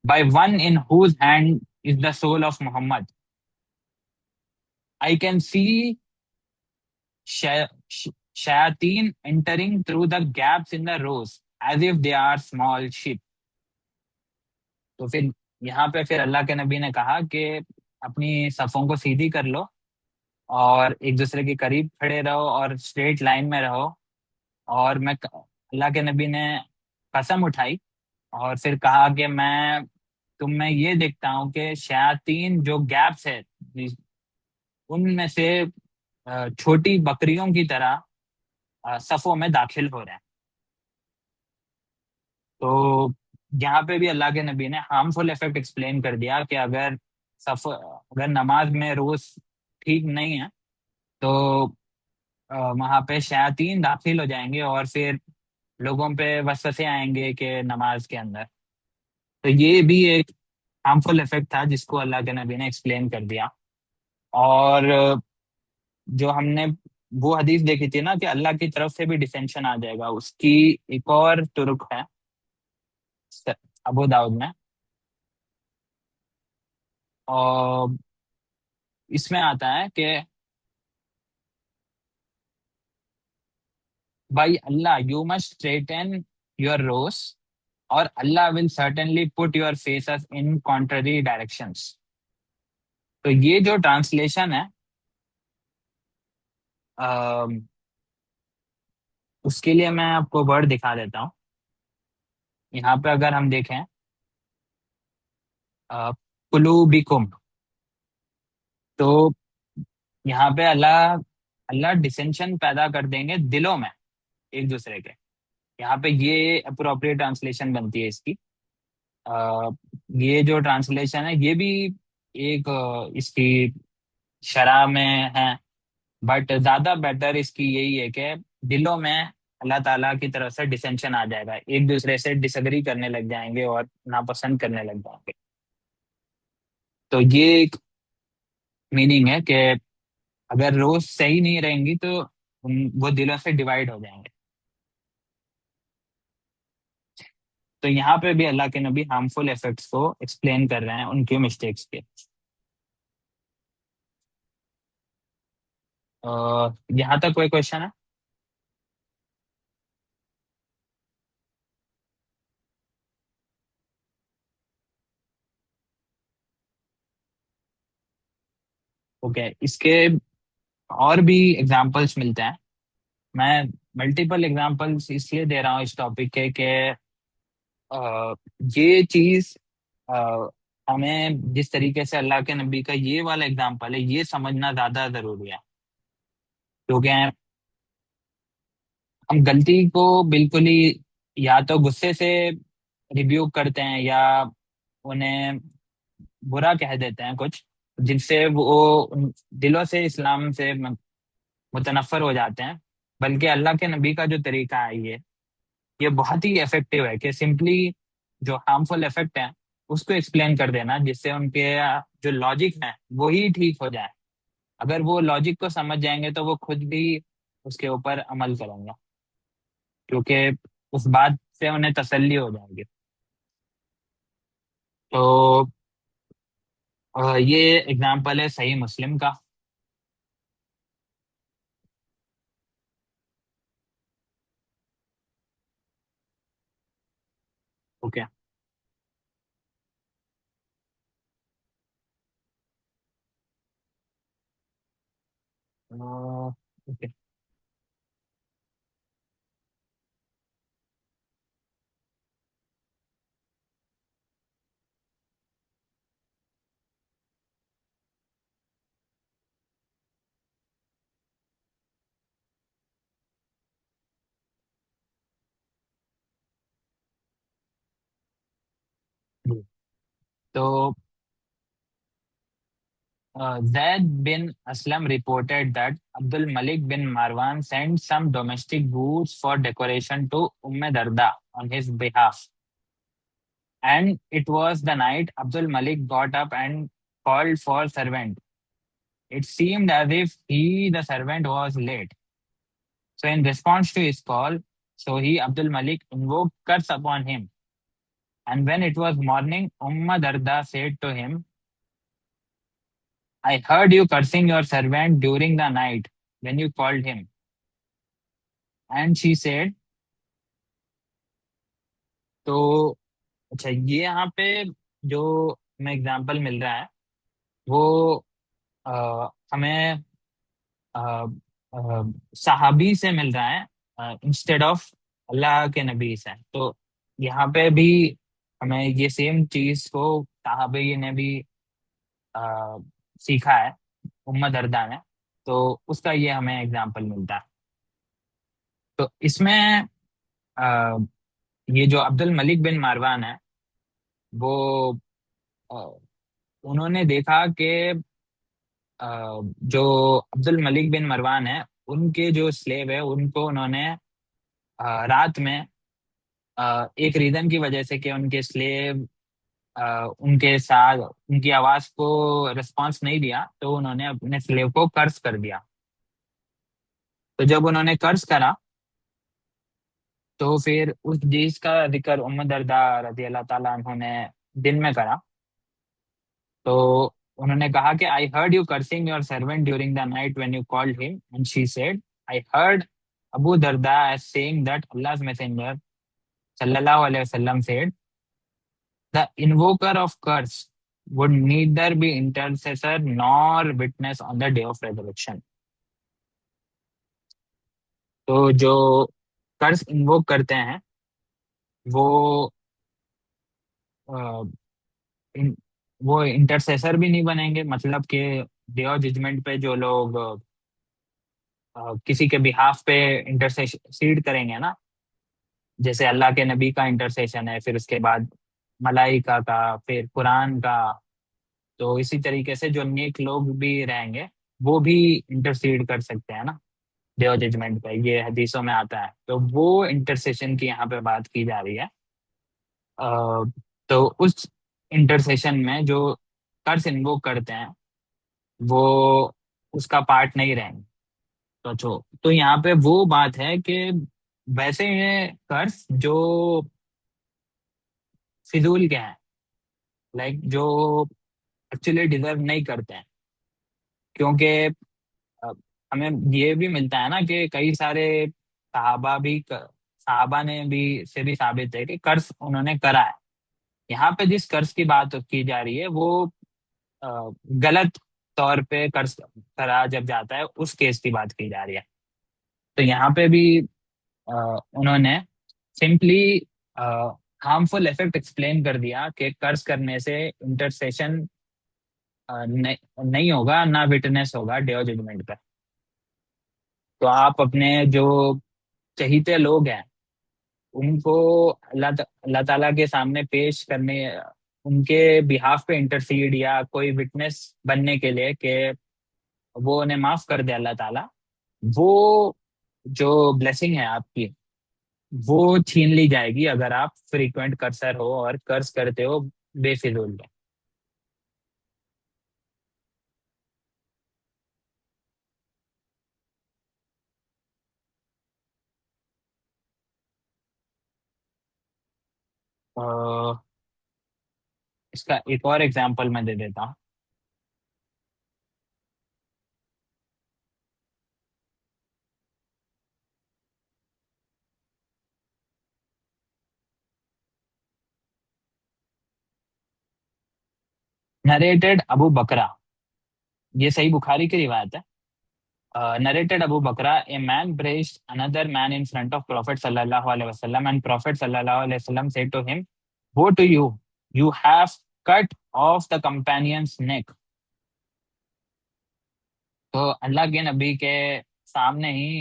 By one in whose hand is the soul of Mohammad, I can see shayateen entering through the gaps in the rows as if they are small sheep. तो फिर यहाँ पे फिर अल्लाह के नबी ने कहा कि अपनी सफ़ों को सीधी कर लो और एक दूसरे के करीब खड़े रहो और स्ट्रेट लाइन में रहो. और अल्लाह के नबी ने कसम उठाई और फिर कहा कि मैं तुम में ये देखता हूँ कि शयातीन जो गैप्स है उनमें से छोटी बकरियों की तरह सफ़ों में दाखिल हो रहे हैं. तो यहाँ पे भी अल्लाह के नबी ने हार्मफुल इफेक्ट एक्सप्लेन कर दिया कि अगर नमाज में रोज ठीक नहीं है तो वहां पे शयातीन दाखिल हो जाएंगे और फिर लोगों पे वसवसे आएंगे कि नमाज के अंदर. तो ये भी एक हार्मफुल इफेक्ट था जिसको अल्लाह के नबी ने एक्सप्लेन कर दिया. और जो हमने वो हदीस देखी थी ना कि अल्लाह की तरफ से भी डिसेंशन आ जाएगा, उसकी एक और तुरुक है अबू दाऊद में. और इसमें आता है कि by Allah you must straighten your rows, और Allah will certainly put your faces in contrary directions. तो ये जो ट्रांसलेशन है अम, उसके लिए मैं आपको वर्ड दिखा देता हूँ. यहाँ पे अगर हम देखें कुलूबिकुम, तो यहाँ पे अल्लाह अल्लाह डिसेंशन पैदा कर देंगे दिलों में एक दूसरे के. यहाँ पे ये अप्रोप्रिएट ट्रांसलेशन बनती है इसकी. अ, ये जो ट्रांसलेशन है ये भी एक इसकी शरह में है, बट ज्यादा बेटर इसकी यही है कि दिलों में अल्लाह ताला की तरफ से डिसेंशन आ जाएगा, एक दूसरे से डिसएग्री करने लग जाएंगे और नापसंद करने लग जाएंगे. तो ये एक मीनिंग है कि अगर रोज सही नहीं रहेंगी तो वो दिलों से डिवाइड हो जाएंगे. तो यहाँ पे भी अल्लाह के नबी हार्मफुल इफेक्ट्स को एक्सप्लेन कर रहे हैं उनकी मिस्टेक्स के. यहाँ तक कोई क्वेश्चन है? ओके, इसके और भी एग्जांपल्स मिलते हैं. मैं मल्टीपल एग्जांपल्स इसलिए दे रहा हूँ इस टॉपिक के कि ये चीज अ, हमें जिस तरीके से अल्लाह के नबी का ये वाला एग्जांपल है ये समझना ज्यादा जरूरी है. क्योंकि हम गलती को बिल्कुल ही या तो गुस्से से रिब्यूक करते हैं या उन्हें बुरा कह देते हैं कुछ, जिनसे वो दिलों से इस्लाम से मुतनफ़र हो जाते हैं. बल्कि अल्लाह के नबी का जो तरीका है ये बहुत ही इफेक्टिव है कि सिंपली जो हार्मफुल इफेक्ट है उसको एक्सप्लेन कर देना, जिससे उनके जो लॉजिक है वो ही ठीक हो जाए. अगर वो लॉजिक को समझ जाएंगे तो वो खुद भी उसके ऊपर अमल करेंगे, क्योंकि उस बात से उन्हें तसल्ली हो जाएगी. तो ये एग्जाम्पल है सही मुस्लिम का. ओके. ओके. तो Zaid bin Aslam reported that Abdul Malik bin Marwan sent some domestic goods for decoration to Darda on his behalf. And it was the night Abdul Malik got up and called for servant. It seemed as if the servant, was late. So in response to his call, Abdul Malik, invoked curse upon him. And when it was morning, Darda said to him, I heard you cursing your servant during the night when you called him. And she said, तो अच्छा ये यहाँ पे जो हमें example मिल रहा है वो हमें अ, सहाबी से मिल रहा है इंस्टेड ऑफ अल्लाह के नबी से। तो यहाँ पे भी हमें ये सेम चीज को सहाबी ने भी अ, सीखा है उम्मत दर्दा ने। तो उसका ये हमें एग्जाम्पल मिलता है। तो इसमें अ, ये जो अब्दुल मलिक बिन मारवान है वो अ, उन्होंने देखा कि अ, जो अब्दुल मलिक बिन मरवान है उनके जो स्लेव है उनको उन्होंने रात में एक रीजन की वजह से कि उनके स्लेव उनके साथ उनकी आवाज को रिस्पांस नहीं दिया तो उन्होंने अपने स्लेव को कर्ज कर दिया। तो जब उन्होंने कर्ज करा तो फिर उस चीज का जिक्र उम्मत दर्दा रजी अल्लाह ताला अन्हो ने दिन में करा। तो उन्होंने कहा कि I heard you cursing your servant during the night when you called him and she said I heard Abu Darda as saying that अल्लाह's messenger sallallahu alaihi wasallam said the invoker of curse would neither be intercessor nor witness on the day of resurrection। तो जो कर्स invoke करते हैं वो अ, इन, वो इंटरसेसर भी नहीं बनेंगे। मतलब कि डे ऑफ जजमेंट पे जो लोग किसी के बिहाफ पे इंटरसेसीड करेंगे ना, जैसे अल्लाह के नबी का इंटरसेशन है, फिर उसके बाद मलाइका का, फिर कुरान का। तो इसी तरीके से जो नेक लोग भी रहेंगे वो भी इंटरसीड कर सकते हैं ना डे ऑफ जजमेंट पे, ये हदीसों में आता है। तो वो इंटरसेशन की यहाँ पे बात की जा रही है। अ, तो उस इंटरसेशन में जो कर्स इन्वोक करते हैं वो उसका पार्ट नहीं रहेंगे। तो यहाँ पे वो बात है कि वैसे ये कर्स जो फिजूल के हैं, लाइक जो एक्चुअली डिजर्व नहीं करते हैं। क्योंकि अ, हमें ये भी मिलता है ना कि कई सारे सहाबा ने भी से भी साबित है कि कर्ज उन्होंने करा है। यहाँ पे जिस कर्ज की बात की जा रही है वो गलत तौर पे कर्ज करा जब जाता है उस केस की बात की जा रही है। तो यहाँ पे भी उन्होंने सिंपली हार्मफुल इफेक्ट एक्सप्लेन कर दिया कि कर्ज करने से इंटरसेशन नहीं, नहीं होगा, ना विटनेस होगा डे ऑफ जजमेंट पे। तो आप अपने जो चहीते लोग हैं उनको अल्लाह ताला के सामने पेश करने, उनके बिहाफ पे इंटरसीड या कोई विटनेस बनने के लिए कि वो उन्हें माफ कर दे अल्लाह ताला, वो जो ब्लेसिंग है आपकी वो छीन ली जाएगी अगर आप फ्रीक्वेंट कर्सर हो और कर्ज करते हो बेफिजूल में। अ, इसका एक और एग्जांपल मैं दे देता हूँ। नरेटेड अबू बकरा, ये सही बुखारी की रिवायत है। Narrated Abu Bakra, a man praised another man in front of Prophet sallallahu alaihi wasallam, and Prophet sallallahu alaihi wasallam said to him, "Woe to you! You have cut off the companion's neck." तो अल्लाह के नबी के सामने ही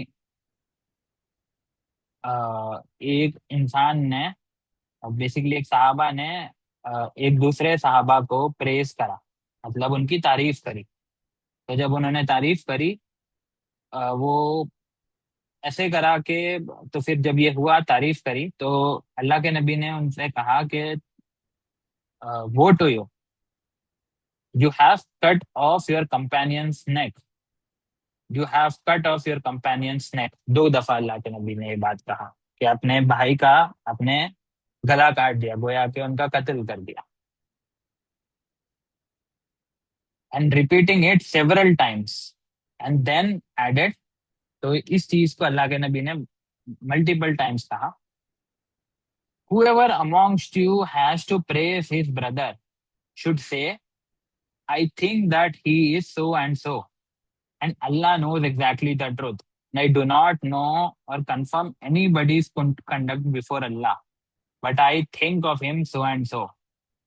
एक इंसान ने, basically एक साहबा ने एक दूसरे साहबा को प्रेज करा, मतलब उनकी तारीफ करी। तो जब उन्होंने तारीफ करी, वो ऐसे करा कि, तो फिर जब ये हुआ, तारीफ करी, तो अल्लाह के नबी ने उनसे कहा कि वो to you have cut off your companions neck, you have cut off your companions neck. दो दफा अल्लाह के नबी ने ये बात कहा कि अपने भाई का अपने गला काट दिया, गोया कि उनका कत्ल कर दिया। And repeating it several times and then added. तो इस चीज को अल्लाह के नबी ने मल्टीपल टाइम्स कहा। Whoever amongst you has to praise his brother should say, I think that he is so and so, and Allah knows exactly the truth. And I do not know or confirm anybody's conduct before Allah, but I think of him so and so.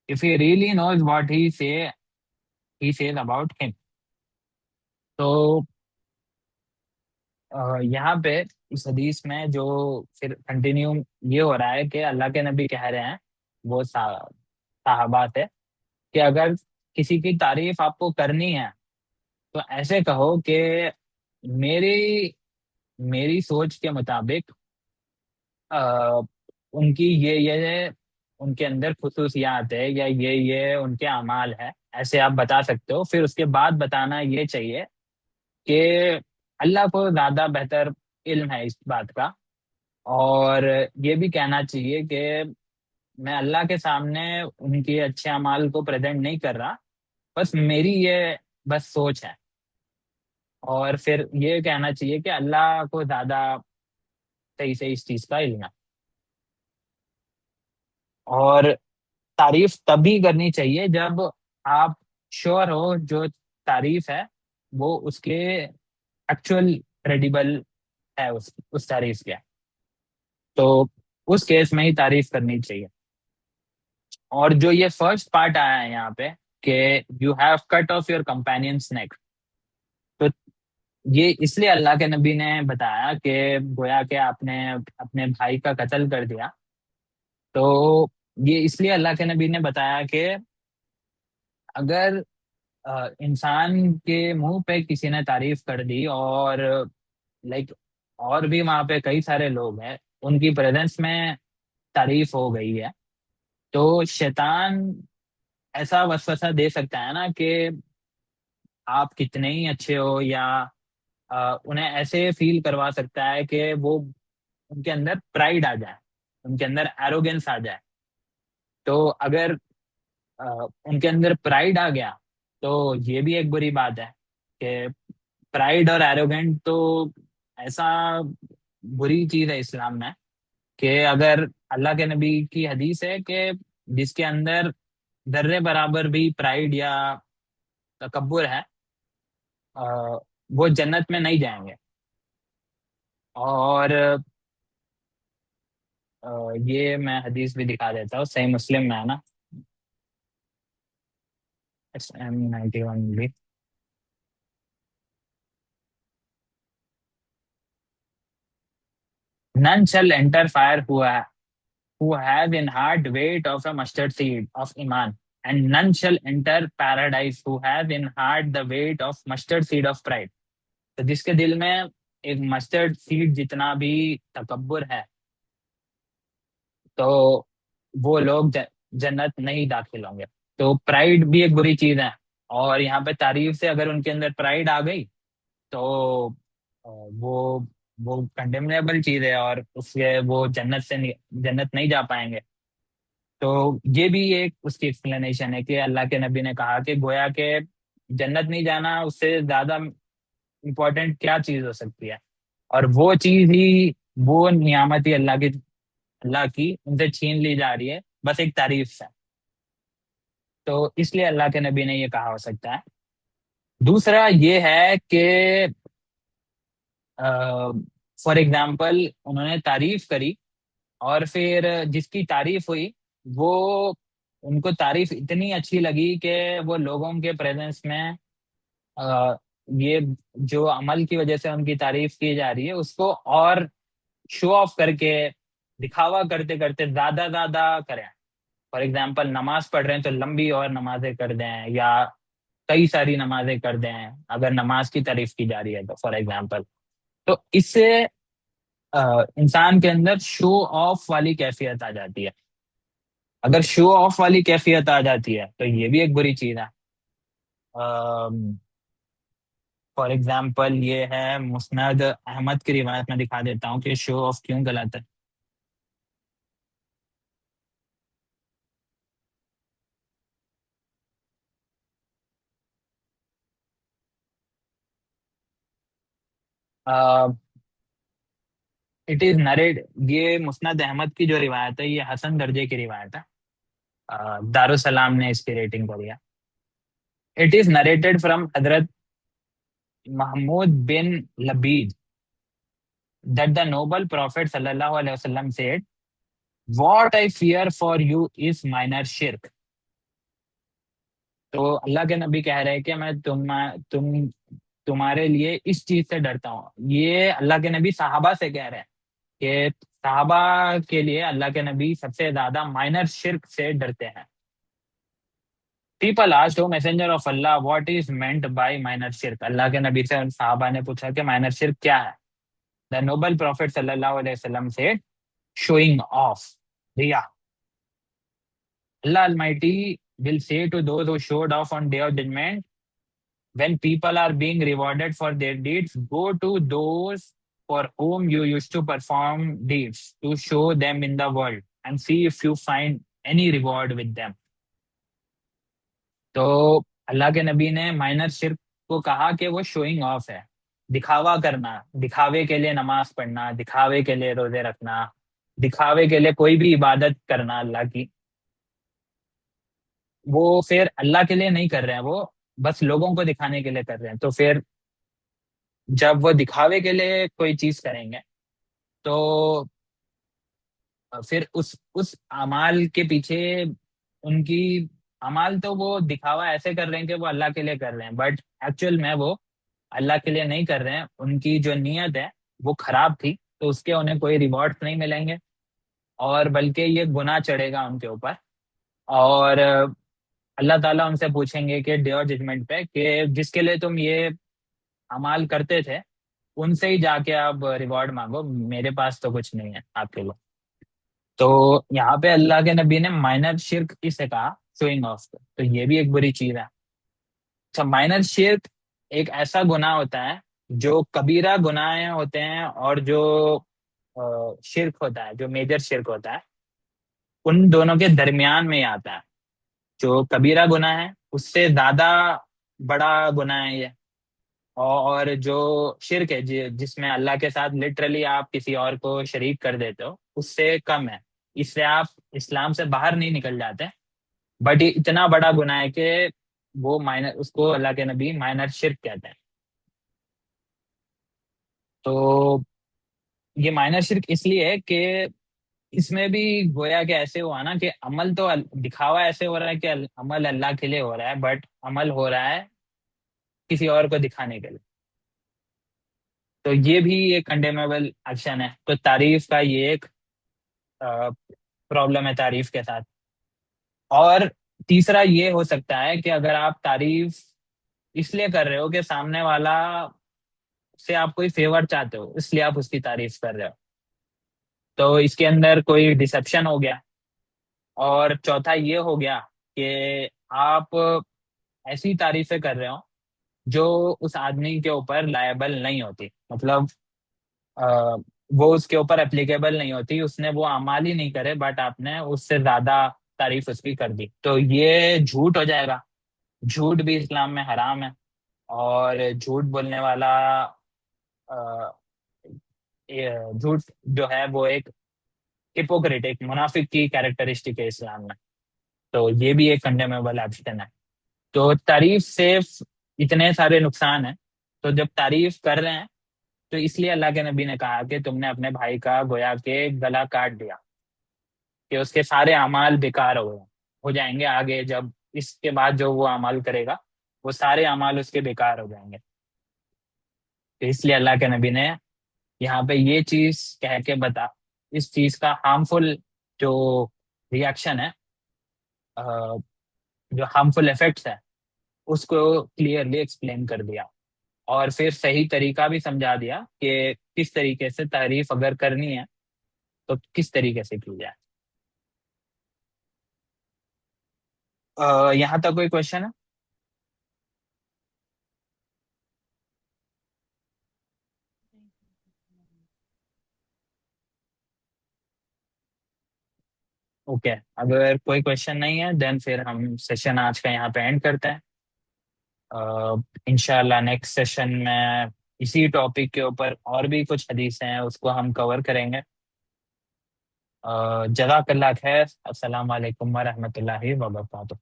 If he really knows what he says about him. तो यहाँ पे इस हदीस में जो फिर continue ये हो रहा है कि अल्लाह के नबी कह रहे हैं, वो साहबा से, कि अगर किसी की तारीफ आपको करनी है तो ऐसे कहो कि मेरी मेरी सोच के मुताबिक आ, उनकी ये उनके अंदर खुसूसियात है, या ये उनके अमाल है, ऐसे आप बता सकते हो। फिर उसके बाद बताना ये चाहिए कि अल्लाह को ज्यादा बेहतर इल्म है इस बात का। और ये भी कहना चाहिए कि मैं अल्लाह के सामने उनके अच्छे अमाल को प्रेजेंट नहीं कर रहा, बस मेरी ये बस सोच है। और फिर ये कहना चाहिए कि अल्लाह को ज्यादा सही से इस चीज का इल्म है। और तारीफ तभी करनी चाहिए जब आप श्योर हो जो तारीफ है वो उसके एक्चुअल क्रेडिबल है, उस तारीफ के। तो उस केस में ही तारीफ करनी चाहिए। और जो ये फर्स्ट पार्ट आया है यहाँ पे कि you have cut off your companions neck, तो ये इसलिए अल्लाह के नबी ने बताया कि गोया कि आपने अपने भाई का कत्ल कर दिया। तो ये इसलिए अल्लाह के नबी ने बताया कि अगर इंसान के मुंह पे किसी ने तारीफ कर दी, और लाइक और भी वहां पे कई सारे लोग हैं, उनकी प्रेजेंस में तारीफ हो गई है, तो शैतान ऐसा वसवसा दे सकता है ना कि आप कितने ही अच्छे हो, या उन्हें ऐसे फील करवा सकता है कि वो उनके अंदर प्राइड आ जाए, उनके अंदर एरोगेंस आ जाए। तो अगर अ, उनके अंदर प्राइड आ गया तो ये भी एक बुरी बात है कि प्राइड और एरोगेंट तो ऐसा बुरी चीज है इस्लाम में, कि अगर अल्लाह के नबी की हदीस है कि जिसके अंदर दर्रे बराबर भी प्राइड या तकब्बुर है, अ, वो जन्नत में नहीं जाएंगे। और ये मैं हदीस भी दिखा देता हूँ, सही मुस्लिम में है ना, SM 91 भी। None shall enter fire who have in heart weight of a mustard seed of iman, and none shall enter paradise who have in heart the weight of mustard seed of pride। तो जिसके दिल में एक mustard seed जितना भी तकब्बुर है, तो वो लोग जन्नत नहीं दाखिल होंगे। तो प्राइड भी एक बुरी चीज है, और यहाँ पे तारीफ से अगर उनके अंदर प्राइड आ गई तो वो कंडेमनेबल चीज है, और उससे वो जन्नत नहीं जा पाएंगे। तो ये भी एक उसकी एक्सप्लेनेशन है कि अल्लाह के नबी ने कहा कि गोया के जन्नत नहीं जाना उससे ज्यादा इम्पोर्टेंट क्या चीज हो सकती है। और वो चीज ही, वो नियामत ही अल्लाह की उनसे छीन ली जा रही है बस एक तारीफ से। तो इसलिए अल्लाह के नबी ने ये कहा हो सकता है। दूसरा ये है कि फॉर एग्जाम्पल उन्होंने तारीफ करी, और फिर जिसकी तारीफ हुई वो, उनको तारीफ इतनी अच्छी लगी कि वो लोगों के प्रेजेंस में अ, ये जो अमल की वजह से उनकी तारीफ की जा रही है उसको और शो ऑफ करके, दिखावा करते करते ज्यादा ज्यादा करें। फॉर एग्जाम्पल नमाज पढ़ रहे हैं तो लंबी और नमाजें कर दें, या कई सारी नमाजें कर दें, अगर नमाज की तारीफ की जा रही है तो फॉर एग्जाम्पल, तो इससे इंसान के अंदर शो ऑफ वाली कैफियत आ जाती है। अगर शो ऑफ वाली कैफियत आ जाती है तो ये भी एक बुरी चीज है। फॉर एग्जाम्पल ये है मुस्नद अहमद की रिवायत में, दिखा देता हूँ कि शो ऑफ क्यों गलत है। इट इज नरेड ये मुस्नद अहमद की जो रिवायत है, ये हसन दर्जे की रिवायत है। दारुसलाम ने इसकी रेटिंग करी है। It is narrated from Hazrat Mahmood bin Labid that the noble prophet sallallahu alaihi wasallam said, what I fear for you is minor shirk। तो अल्लाह के नबी कह रहे हैं कि मैं तुम्हारे लिए इस चीज से डरता हूँ। ये अल्लाह के नबी साहबा से कह रहे हैं कि साहबा के लिए अल्लाह के नबी सबसे ज्यादा माइनर शिर्क से डरते हैं। People asked O messenger of Allah what is meant by minor शिर्क। अल्लाह के नबी से साहबा ने पूछा कि माइनर शिर्क क्या है। द नोबल प्रॉफिट सल्लल्लाहु अलैहि वसल्लम से showing off, Riya. Allah Almighty will say to those who showed off on Day of Judgment, when people are being rewarded for their deeds, go to those for whom you used to perform deeds to show them in the world and see if you find any reward with them। तो अल्लाह के नबी ने minor शिर्क को कहा कि वो showing off है, दिखावा करना, दिखावे के लिए नमाज पढ़ना, दिखावे के लिए रोजे रखना, दिखावे के लिए कोई भी इबादत करना अल्लाह की, वो फिर अल्लाह के लिए नहीं कर रहे हैं, वो बस लोगों को दिखाने के लिए कर रहे हैं। तो फिर जब वो दिखावे के लिए कोई चीज करेंगे तो फिर उस अमाल के पीछे उनकी अमाल, तो वो दिखावा ऐसे कर रहे हैं कि वो अल्लाह के लिए कर रहे हैं, बट एक्चुअल में वो अल्लाह के लिए नहीं कर रहे हैं। उनकी जो नीयत है वो खराब थी, तो उसके उन्हें कोई रिवॉर्ड नहीं मिलेंगे, और बल्कि ये गुनाह चढ़ेगा उनके ऊपर। और अल्लाह ताला उनसे पूछेंगे कि डे ऑफ जजमेंट पे कि जिसके लिए तुम ये अमाल करते थे उनसे ही जाके आप रिवॉर्ड मांगो, मेरे पास तो कुछ नहीं है आपके लिए। तो यहाँ पे अल्लाह के नबी ने माइनर शिर्क इसे कहा, शोइंग ऑफ। तो ये भी एक बुरी चीज है। अच्छा, माइनर शिर्क एक ऐसा गुनाह होता है, जो कबीरा गुनाह होते हैं और जो शिर्क होता है, जो मेजर शिर्क होता है, उन दोनों के दरमियान में ही आता है। जो कबीरा गुनाह है उससे ज्यादा बड़ा गुनाह है ये, और जो शिर्क है जिसमें अल्लाह के साथ लिटरली आप किसी और को शरीक कर देते हो, उससे कम है। इससे आप इस्लाम से बाहर नहीं निकल जाते, बट ये इतना बड़ा गुनाह है कि वो माइनर, उसको अल्लाह के नबी माइनर शिर्क कहते हैं। तो ये माइनर शिर्क इसलिए है कि इसमें भी गोया कि ऐसे हुआ ना कि अमल तो दिखावा ऐसे हो रहा है कि अमल अल्लाह के लिए हो रहा है, बट अमल हो रहा है किसी और को दिखाने के लिए। तो ये भी एक कंडेमेबल एक्शन है। तो तारीफ का ये एक प्रॉब्लम है तारीफ के साथ। और तीसरा ये हो सकता है कि अगर आप तारीफ इसलिए कर रहे हो कि सामने वाला से आप कोई फेवर चाहते हो, इसलिए आप उसकी तारीफ कर रहे हो, तो इसके अंदर कोई डिसेप्शन हो गया। और चौथा ये हो गया कि आप ऐसी तारीफें कर रहे हो जो उस आदमी के ऊपर लायबल नहीं होती, मतलब अ, वो उसके ऊपर एप्लीकेबल नहीं होती, उसने वो अमाल ही नहीं करे, बट आपने उससे ज्यादा तारीफ उसकी कर दी, तो ये झूठ हो जाएगा। झूठ भी इस्लाम में हराम है। और झूठ बोलने वाला अ, झूठ जो है वो एक हिपोक्रेट, एक मुनाफिक की कैरेक्टरिस्टिक है इस्लाम में। तो ये भी एक कंडेमेबल एक्शन है। तो तारीफ से इतने सारे नुकसान हैं। तो जब तारीफ कर रहे हैं तो इसलिए अल्लाह के नबी ने कहा कि तुमने अपने भाई का गोया के गला काट दिया, कि उसके सारे अमाल बेकार हो जाएंगे आगे, जब इसके बाद जो वो अमाल करेगा वो सारे अमाल उसके बेकार हो जाएंगे। तो इसलिए अल्लाह के नबी ने यहाँ पे ये चीज कह के बता, इस चीज का हार्मफुल जो रिएक्शन है, अ, जो हार्मफुल इफेक्ट्स है, उसको क्लियरली एक्सप्लेन कर दिया, और फिर सही तरीका भी समझा दिया कि किस तरीके से तारीफ अगर करनी है तो किस तरीके से की जाए। यहाँ तक कोई क्वेश्चन है? ओके, अगर कोई क्वेश्चन नहीं है देन फिर हम सेशन आज का यहाँ पे एंड करते हैं। इंशाल्लाह नेक्स्ट सेशन में इसी टॉपिक के ऊपर और भी कुछ हदीस हैं उसको हम कवर करेंगे। जज़ाकल्लाह खैर। अस्सलाम वालेकुम वरहमतुल्लाहि वबरकातुहू।